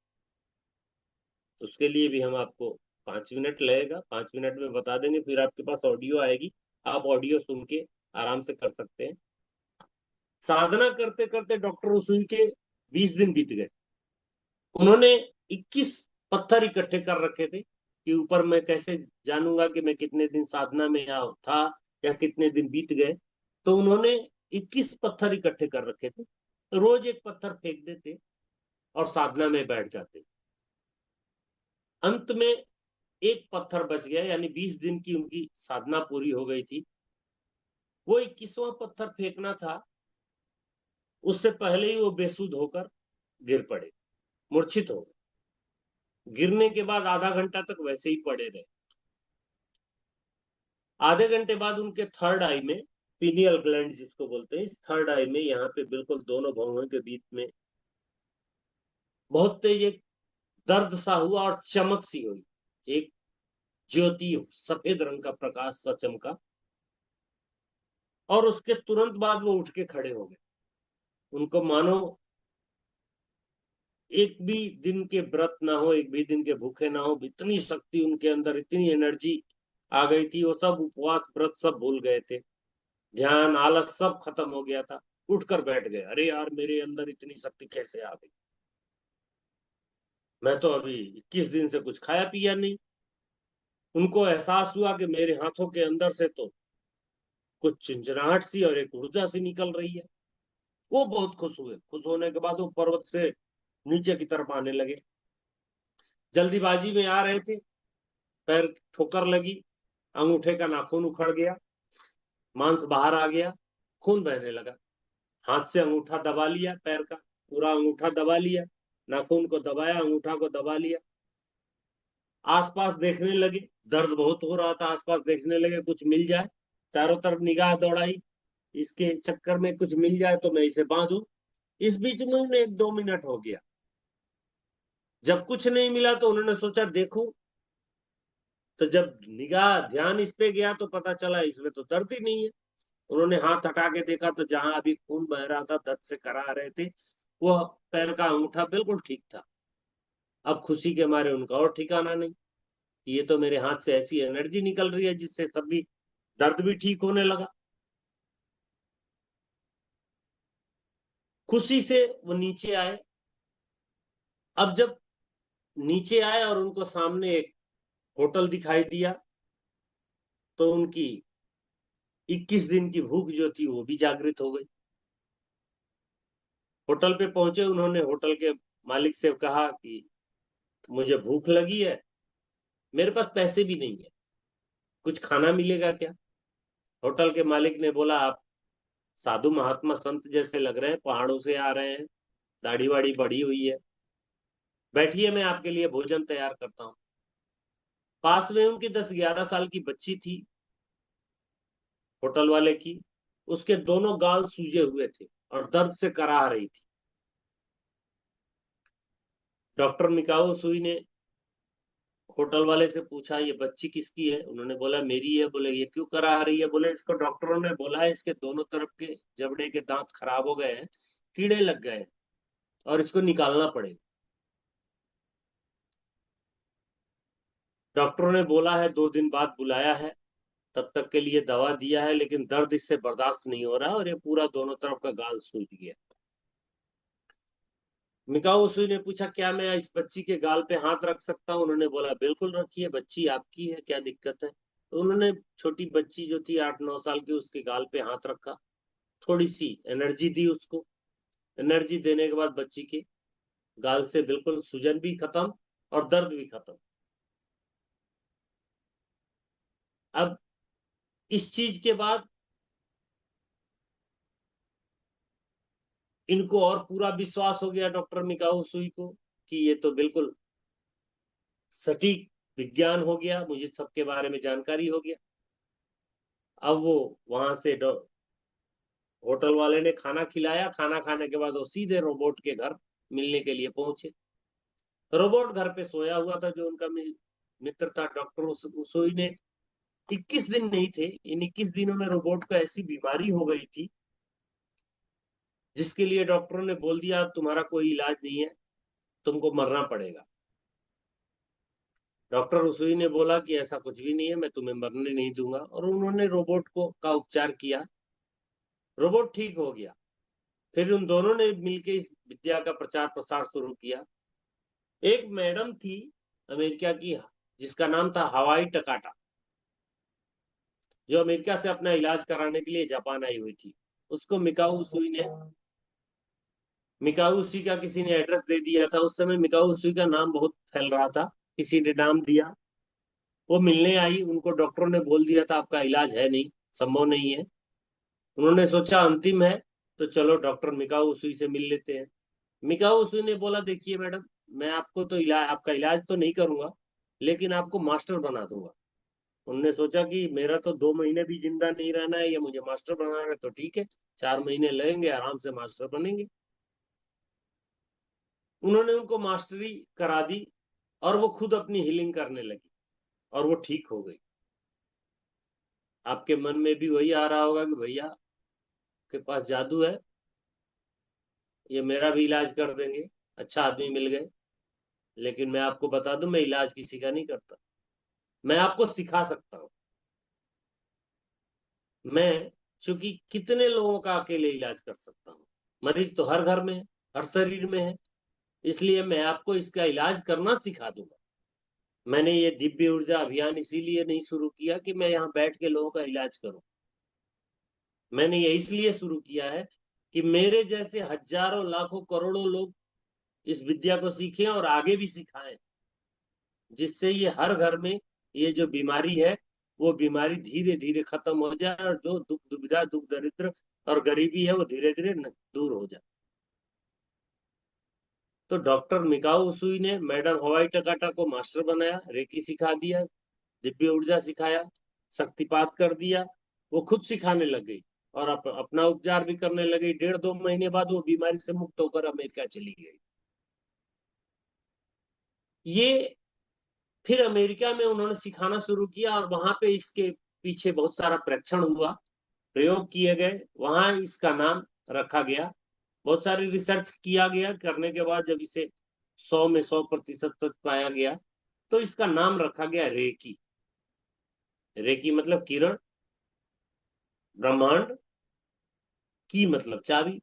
उसके लिए भी हम आपको 5 मिनट लगेगा, 5 मिनट में बता देंगे, फिर आपके पास ऑडियो आएगी, आप ऑडियो सुन के आराम से कर सकते हैं। साधना करते करते डॉक्टर उसुई के 20 दिन बीत गए। उन्होंने 21 पत्थर इकट्ठे कर रखे थे कि ऊपर मैं कैसे जानूंगा कि मैं कितने दिन साधना में था या कितने दिन बीत गए। तो उन्होंने 21 पत्थर इकट्ठे कर रखे थे, रोज एक पत्थर फेंक देते और साधना में बैठ जाते। अंत में एक पत्थर बच गया, यानी 20 दिन की उनकी साधना पूरी हो गई थी। वो 21वां पत्थर फेंकना था, उससे पहले ही वो बेसुध होकर गिर पड़े, मूर्छित हो गए। गिरने के बाद आधा घंटा तक वैसे ही पड़े रहे। आधे घंटे बाद उनके थर्ड आई में, पीनियल ग्लैंड जिसको बोलते हैं, इस थर्ड आई में यहाँ पे बिल्कुल दोनों भौहों के बीच में बहुत तेज एक दर्द सा हुआ और चमक सी हुई, एक ज्योति, सफेद रंग का प्रकाश सा चमका, और उसके तुरंत बाद वो उठ के खड़े हो गए। उनको मानो एक भी दिन के व्रत ना हो, एक भी दिन के भूखे ना हो, इतनी शक्ति उनके अंदर, इतनी एनर्जी आ गई थी। वो सब उपवास व्रत सब भूल गए थे, ध्यान आलस सब खत्म हो गया था। उठकर बैठ गए, अरे यार मेरे अंदर इतनी शक्ति कैसे आ गई, मैं तो अभी 21 दिन से कुछ खाया पिया नहीं। उनको एहसास हुआ कि मेरे हाथों के अंदर से तो कुछ चिंचनाहट सी और एक ऊर्जा सी निकल रही है। वो बहुत खुश हुए, खुश होने के बाद वो पर्वत से नीचे की तरफ आने लगे। जल्दीबाजी में आ रहे थे, पैर ठोकर लगी, अंगूठे का नाखून उखड़ गया, मांस बाहर आ गया, खून बहने लगा। हाथ से अंगूठा दबा लिया, पैर का पूरा अंगूठा दबा लिया, नाखून को दबाया, अंगूठा को दबा लिया। आसपास देखने लगे, दर्द बहुत हो रहा था, आसपास देखने लगे कुछ मिल जाए, चारों तरफ निगाह दौड़ाई, इसके चक्कर में कुछ मिल जाए तो मैं इसे बांधू। इस बीच में उन्हें 1-2 मिनट हो गया। जब कुछ नहीं मिला तो उन्होंने सोचा देखूं तो जब निगाह ध्यान इस पे गया तो पता चला इसमें तो दर्द ही नहीं है। उन्होंने हाथ हटा के देखा तो जहां अभी खून बह रहा था, दर्द से करा रहे थे, वो पैर का अंगूठा बिल्कुल ठीक था। अब खुशी के मारे उनका और ठिकाना नहीं, ये तो मेरे हाथ से ऐसी एनर्जी निकल रही है जिससे तभी दर्द भी ठीक होने लगा। खुशी से वो नीचे आए। अब जब नीचे आए और उनको सामने एक होटल दिखाई दिया, तो उनकी 21 दिन की भूख जो थी वो भी जागृत हो गई। होटल पे पहुंचे, उन्होंने होटल के मालिक से कहा कि मुझे भूख लगी है, मेरे पास पैसे भी नहीं है, कुछ खाना मिलेगा क्या? होटल के मालिक ने बोला, आप साधु महात्मा संत जैसे लग रहे हैं, पहाड़ों से आ रहे हैं, दाढ़ी वाड़ी बढ़ी हुई है, बैठिए मैं आपके लिए भोजन तैयार करता हूँ। पास में उनकी 10-11 साल की बच्ची थी, होटल वाले की। उसके दोनों गाल सूजे हुए थे और दर्द से कराह रही थी। डॉक्टर मिकाओ सुई ने होटल वाले से पूछा, ये बच्ची किसकी है? उन्होंने बोला, मेरी है। बोले, ये क्यों कराह रही है? बोले, इसको डॉक्टरों ने बोला है इसके दोनों तरफ के जबड़े के दांत खराब हो गए हैं, कीड़े लग गए हैं और इसको निकालना पड़ेगा। डॉक्टरों ने बोला है 2 दिन बाद बुलाया है, तब तक के लिए दवा दिया है, लेकिन दर्द इससे बर्दाश्त नहीं हो रहा और ये पूरा दोनों तरफ का गाल सूज गया। मिकाओ उसुई ने पूछा, क्या मैं इस बच्ची के गाल पे हाथ रख सकता हूँ? उन्होंने बोला, बिल्कुल रखिए, बच्ची आपकी है, क्या दिक्कत है? तो उन्होंने छोटी बच्ची जो थी 8-9 साल की, उसके गाल पे हाथ रखा, थोड़ी सी एनर्जी दी उसको। एनर्जी देने के बाद बच्ची के गाल से बिल्कुल सूजन भी खत्म और दर्द भी खत्म। अब इस चीज के बाद इनको और पूरा विश्वास हो गया डॉक्टर मिकाओ सुई को कि ये तो बिल्कुल सटीक विज्ञान हो गया, मुझे सबके बारे में जानकारी हो गया। अब वो वहां से होटल वाले ने खाना खिलाया, खाना खाने के बाद वो सीधे रोबोट के घर मिलने के लिए पहुंचे। रोबोट घर पे सोया हुआ था, जो उनका मित्र था डॉक्टर सुई ने। 21 दिन नहीं थे, इन 21 दिनों में रोबोट को ऐसी बीमारी हो गई थी जिसके लिए डॉक्टरों ने बोल दिया, तुम्हारा कोई इलाज नहीं है, तुमको मरना पड़ेगा। डॉक्टर उसुई ने बोला कि ऐसा कुछ भी नहीं है, मैं तुम्हें मरने नहीं दूंगा, और उन्होंने रोबोट को का उपचार किया। रोबोट ठीक हो गया। फिर उन दोनों ने मिलकर इस विद्या का प्रचार प्रसार शुरू किया। एक मैडम थी अमेरिका की, जिसका नाम था हवाई टकाटा, जो अमेरिका से अपना इलाज कराने के लिए जापान आई हुई थी। उसको मिकाऊ उसी का किसी ने एड्रेस दे दिया था। उस समय मिकाऊ उसी का नाम बहुत फैल रहा था, किसी ने नाम दिया। वो मिलने आई, उनको डॉक्टरों ने बोल दिया था आपका इलाज है नहीं, संभव नहीं है। उन्होंने सोचा अंतिम है, तो चलो डॉक्टर मिकाऊ उसी से मिल लेते हैं। मिकाऊ उसी ने बोला, देखिए मैडम, मैं आपको तो इलाज आपका इलाज तो नहीं करूंगा, लेकिन आपको मास्टर बना दूंगा। उन्होंने सोचा कि मेरा तो 2 महीने भी जिंदा नहीं रहना है, ये मुझे मास्टर बनाना है तो ठीक है, 4 महीने लगेंगे, आराम से मास्टर बनेंगे। उन्होंने उनको मास्टरी करा दी और वो खुद अपनी हीलिंग करने लगी और वो ठीक हो गई। आपके मन में भी वही आ रहा होगा कि भैया के पास जादू है, ये मेरा भी इलाज कर देंगे, अच्छा आदमी मिल गए। लेकिन मैं आपको बता दूं, मैं इलाज किसी का नहीं करता, मैं आपको सिखा सकता हूँ। मैं चूंकि कितने लोगों का अकेले इलाज कर सकता हूँ, मरीज तो हर घर में है, हर शरीर में है, इसलिए मैं आपको इसका इलाज करना सिखा दूंगा। मैंने ये दिव्य ऊर्जा अभियान इसीलिए नहीं शुरू किया कि मैं यहाँ बैठ के लोगों का इलाज करूं। मैंने ये इसलिए शुरू किया है कि मेरे जैसे हजारों लाखों करोड़ों लोग इस विद्या को सीखें और आगे भी सिखाएं, जिससे ये हर घर में ये जो बीमारी है, वो बीमारी धीरे धीरे खत्म हो जाए और जो दुख दुविधा, दुख दरिद्र और गरीबी है, वो धीरे धीरे दूर हो जाए। तो डॉक्टर मिकाओ उसुई ने मैडम हवाई टकाटा को मास्टर बनाया, रेकी सिखा दिया, दिव्य ऊर्जा सिखाया, शक्तिपात कर दिया। वो खुद सिखाने लग गई और अपना उपचार भी करने लगी। 1.5-2 महीने बाद वो बीमारी से मुक्त होकर अमेरिका चली गई। ये फिर अमेरिका में उन्होंने सिखाना शुरू किया और वहां पे इसके पीछे बहुत सारा परीक्षण हुआ, प्रयोग किए गए, वहां इसका नाम रखा गया। बहुत सारी रिसर्च किया गया, करने के बाद जब इसे 100 में 100% तक पाया गया तो इसका नाम रखा गया रेकी। रेकी मतलब किरण, ब्रह्मांड की मतलब चाबी,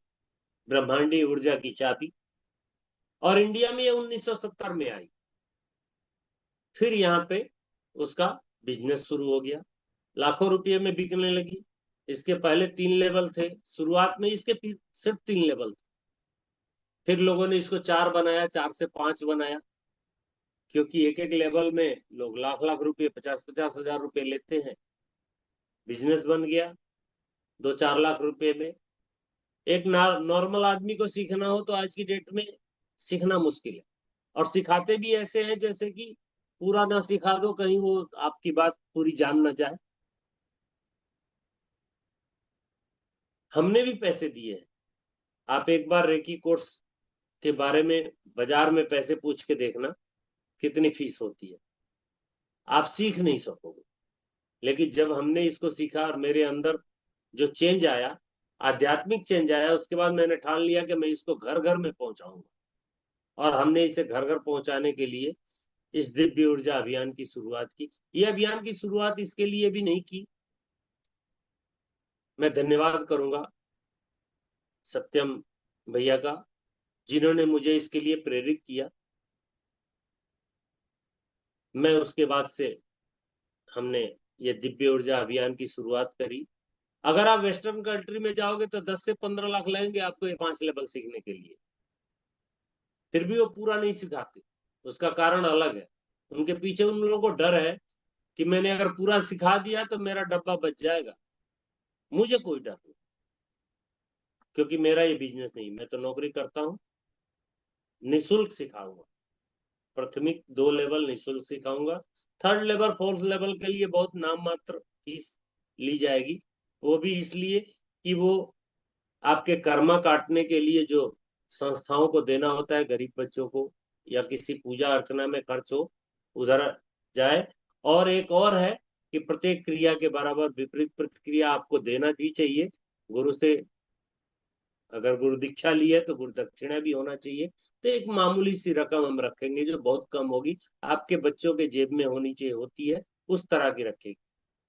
ब्रह्मांडीय ऊर्जा की चाबी। और इंडिया में ये 1970 में आई। फिर यहाँ पे उसका बिजनेस शुरू हो गया, लाखों रुपये में बिकने लगी। इसके पहले 3 लेवल थे, शुरुआत में इसके सिर्फ 3 लेवल थे। फिर लोगों ने इसको 4 बनाया, 4 से 5 बनाया, क्योंकि एक एक लेवल में लोग लाख लाख रुपए, 50-50 हजार रुपए लेते हैं। बिजनेस बन गया 2-4 लाख रुपए में। एक नॉर्मल आदमी को सीखना हो तो आज की डेट में सीखना मुश्किल है, और सिखाते भी ऐसे हैं जैसे कि पूरा ना सिखा दो, कहीं वो आपकी बात पूरी जान ना जाए। हमने भी पैसे दिए हैं। आप एक बार रेकी कोर्स के बारे में बाजार में पैसे पूछ के देखना कितनी फीस होती है, आप सीख नहीं सकोगे। लेकिन जब हमने इसको सीखा और मेरे अंदर जो चेंज आया, आध्यात्मिक चेंज आया, उसके बाद मैंने ठान लिया कि मैं इसको घर घर में पहुंचाऊंगा। और हमने इसे घर घर पहुंचाने के लिए इस दिव्य ऊर्जा अभियान की शुरुआत की। ये अभियान की शुरुआत इसके लिए भी नहीं की, मैं धन्यवाद करूंगा सत्यम भैया का, जिन्होंने मुझे इसके लिए प्रेरित किया। मैं उसके बाद से हमने ये दिव्य ऊर्जा अभियान की शुरुआत करी। अगर आप वेस्टर्न कंट्री में जाओगे तो 10 से 15 लाख लगेंगे आपको ये 5 लेवल सीखने के लिए, फिर भी वो पूरा नहीं सिखाते। उसका कारण अलग है, उनके पीछे उन लोगों को डर है कि मैंने अगर पूरा सिखा दिया तो मेरा डब्बा बच जाएगा। मुझे कोई डर नहीं, क्योंकि मेरा ये बिजनेस नहीं, मैं तो नौकरी करता हूँ। निःशुल्क सिखाऊंगा, प्राथमिक 2 लेवल निःशुल्क सिखाऊंगा। 3rd लेवल 4th लेवल के लिए बहुत नाम मात्र फीस ली जाएगी। वो भी इसलिए कि वो आपके कर्मा काटने के लिए जो संस्थाओं को देना होता है, गरीब बच्चों को या किसी पूजा अर्चना में खर्च हो, उधर जाए। और एक और है कि प्रत्येक क्रिया के बराबर विपरीत प्रतिक्रिया आपको देना भी चाहिए। गुरु से अगर गुरु दीक्षा ली है तो गुरु दक्षिणा भी होना चाहिए। तो एक मामूली सी रकम हम रखेंगे जो बहुत कम होगी, आपके बच्चों के जेब में होनी चाहिए, होती है उस तरह की रखेगी।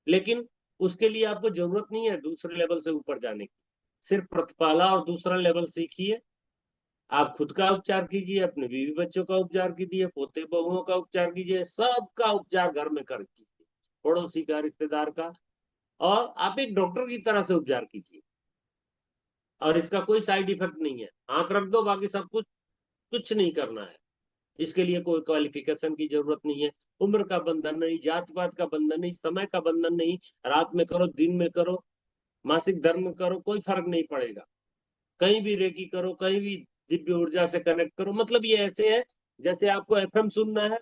लेकिन उसके लिए आपको जरूरत नहीं है दूसरे लेवल से ऊपर जाने की। सिर्फ पहला और दूसरा लेवल सीखिए, आप खुद का उपचार कीजिए, अपने बीवी बच्चों का उपचार कीजिए, पोते बहुओं का उपचार कीजिए, सबका उपचार घर में कर कीजिए, पड़ोसी का, रिश्तेदार का। और आप एक डॉक्टर की तरह से उपचार कीजिए, और इसका कोई साइड इफेक्ट नहीं है। हाथ रख दो, बाकी सब कुछ, कुछ नहीं करना है। इसके लिए कोई क्वालिफिकेशन की जरूरत नहीं है, उम्र का बंधन नहीं, जात पात का बंधन नहीं, समय का बंधन नहीं। रात में करो, दिन में करो, मासिक धर्म करो, कोई फर्क नहीं पड़ेगा। कहीं भी रेकी करो, कहीं भी दिव्य ऊर्जा से कनेक्ट करो। मतलब ये ऐसे है जैसे आपको एफएम सुनना है,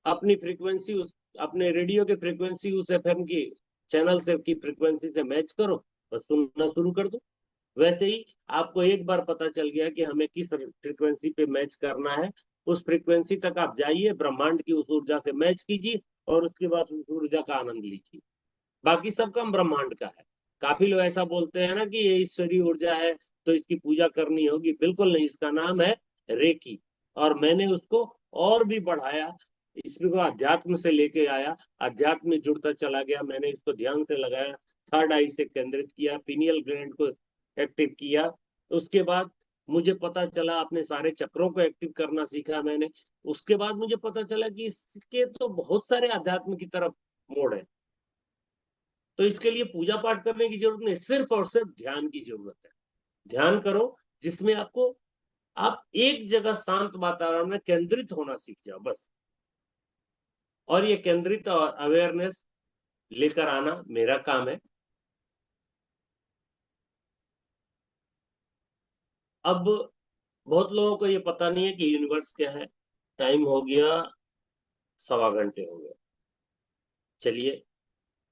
अपनी फ्रीक्वेंसी उस अपने रेडियो की फ्रीक्वेंसी उस एफएम की चैनल से की फ्रीक्वेंसी से मैच करो, बस सुनना शुरू कर दो। वैसे ही आपको एक बार पता चल गया कि हमें किस फ्रीक्वेंसी पे मैच करना है, उस फ्रीक्वेंसी तक आप जाइए, ब्रह्मांड की उस ऊर्जा से मैच कीजिए, और उसके बाद उस ऊर्जा का आनंद लीजिए। बाकी सब काम ब्रह्मांड का है। काफी लोग ऐसा बोलते हैं ना कि ये ईश्वरीय ऊर्जा है तो इसकी पूजा करनी होगी, बिल्कुल नहीं। इसका नाम है रेकी। और मैंने उसको और भी बढ़ाया, इसको अध्यात्म से लेके आया, अध्यात्म में जुड़ता चला गया। मैंने इसको ध्यान से लगाया, थर्ड आई से केंद्रित किया, पीनियल ग्लैंड को एक्टिव किया। उसके बाद मुझे पता चला, अपने सारे चक्रों को एक्टिव करना सीखा मैंने। उसके बाद मुझे पता चला कि इसके तो बहुत सारे अध्यात्म की तरफ मोड़ है। तो इसके लिए पूजा पाठ करने की जरूरत नहीं, सिर्फ और सिर्फ ध्यान की जरूरत है। ध्यान करो जिसमें आपको, आप एक जगह शांत वातावरण में केंद्रित होना सीख जाओ, बस। और ये केंद्रित और अवेयरनेस लेकर आना मेरा काम है। अब बहुत लोगों को ये पता नहीं है कि यूनिवर्स क्या है। टाइम हो गया, 1.25 घंटे हो गए। चलिए,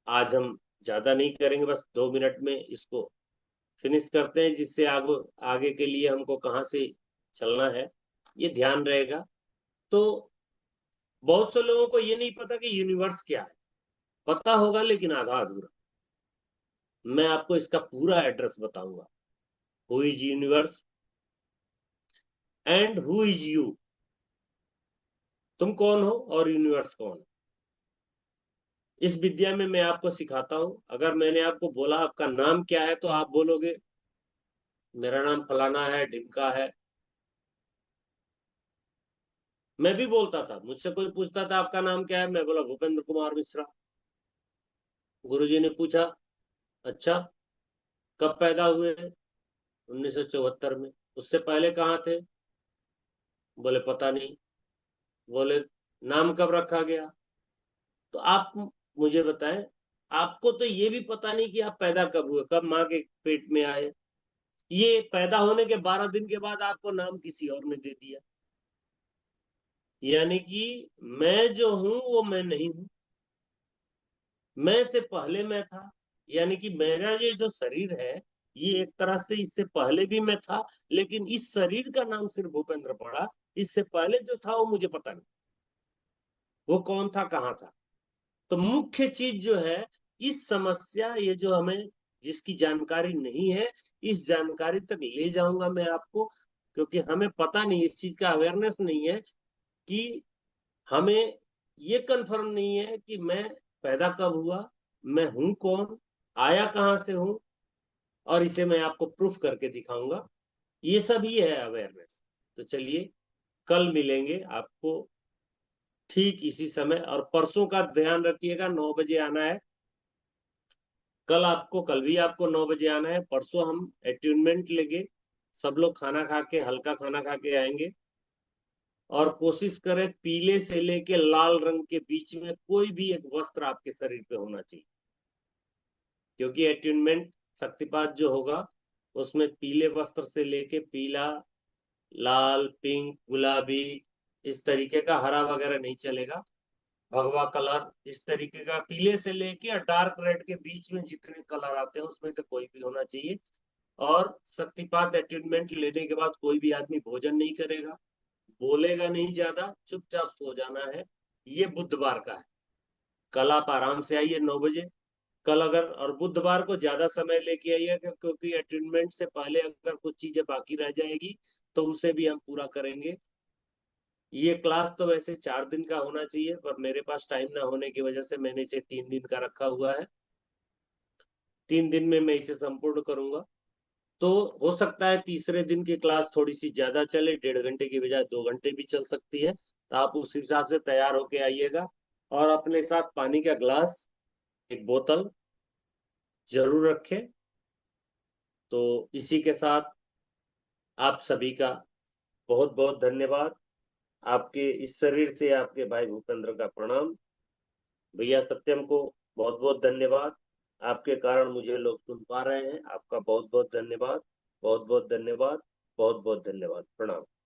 आज हम ज्यादा नहीं करेंगे, बस 2 मिनट में इसको फिनिश करते हैं, जिससे आगे आगे के लिए हमको कहाँ से चलना है ये ध्यान रहेगा। तो बहुत से लोगों को ये नहीं पता कि यूनिवर्स क्या है, पता होगा लेकिन आधा अधूरा। मैं आपको इसका पूरा एड्रेस बताऊंगा। Who is universe and who is you. तुम कौन हो और यूनिवर्स कौन है। इस विद्या में मैं आपको सिखाता हूं। अगर मैंने आपको बोला आपका नाम क्या है, तो आप बोलोगे मेरा नाम फलाना है, ढिमका है। मैं भी बोलता था, मुझसे कोई पूछता था आपका नाम क्या है, मैं बोला भूपेंद्र कुमार मिश्रा। गुरुजी ने पूछा, अच्छा कब पैदा हुए? 1974 में। उससे पहले कहाँ थे? बोले पता नहीं। बोले नाम कब रखा गया? तो आप मुझे बताएं, आपको तो ये भी पता नहीं कि आप पैदा कब हुए, कब माँ के पेट में आए। ये पैदा होने के 12 दिन के बाद आपको नाम किसी और ने दे दिया। यानी कि मैं जो हूं वो मैं नहीं हूं, मैं से पहले मैं था। यानी कि मेरा ये जो शरीर है, ये एक तरह से इससे पहले भी मैं था, लेकिन इस शरीर का नाम सिर्फ भूपेंद्र पड़ा। इससे पहले जो था वो मुझे पता नहीं, वो कौन था, कहाँ था। तो मुख्य चीज जो है, इस समस्या, ये जो हमें जिसकी जानकारी नहीं है, इस जानकारी तक ले जाऊंगा मैं आपको। क्योंकि हमें पता नहीं, इस चीज का अवेयरनेस नहीं है कि हमें ये कंफर्म नहीं है कि मैं पैदा कब हुआ, मैं हूं कौन, आया कहां से हूं, और इसे मैं आपको प्रूफ करके दिखाऊंगा। ये सब ही है अवेयरनेस। तो चलिए, कल मिलेंगे आपको ठीक इसी समय। और परसों का ध्यान रखिएगा, 9 बजे आना है। कल भी आपको 9 बजे आना है। परसों हम अट्यूनमेंट लेंगे। सब लोग खाना खा के, हल्का खाना खा के आएंगे। और कोशिश करें पीले से लेके लाल रंग के बीच में कोई भी एक वस्त्र आपके शरीर पे होना चाहिए। क्योंकि अट्यूनमेंट शक्तिपात जो होगा, उसमें पीले वस्त्र से लेके पीला, लाल, पिंक, गुलाबी, इस तरीके का, हरा वगैरह नहीं चलेगा। भगवा कलर, इस तरीके का पीले से लेके और डार्क रेड के बीच में जितने कलर आते हैं उसमें से कोई भी होना चाहिए। और शक्तिपात अटैचमेंट लेने के बाद कोई भी आदमी भोजन नहीं करेगा, बोलेगा नहीं, ज्यादा चुपचाप सो जाना है। ये बुधवार का है। कल आप आराम से आइए 9 बजे। कल अगर, और बुधवार को ज्यादा समय लेके आइए, क्योंकि अटेंडमेंट से पहले अगर कुछ चीजें बाकी रह जाएगी तो उसे भी हम पूरा करेंगे। ये क्लास तो वैसे 4 दिन का होना चाहिए, पर मेरे पास टाइम ना होने की वजह से मैंने इसे 3 दिन का रखा हुआ है। 3 दिन में मैं इसे संपूर्ण करूंगा। तो हो सकता है तीसरे दिन की क्लास थोड़ी सी ज्यादा चले, 1.5 घंटे की बजाय 2 घंटे भी चल सकती है। तो आप उस हिसाब से तैयार होके आइएगा। और अपने साथ पानी का ग्लास, एक बोतल जरूर रखें। तो इसी के साथ आप सभी का बहुत बहुत धन्यवाद। आपके इस शरीर से आपके भाई भूपेंद्र का प्रणाम। भैया सत्यम को बहुत बहुत धन्यवाद। आपके कारण मुझे लोग सुन पा रहे हैं। आपका बहुत बहुत धन्यवाद। बहुत बहुत धन्यवाद। बहुत बहुत धन्यवाद। प्रणाम।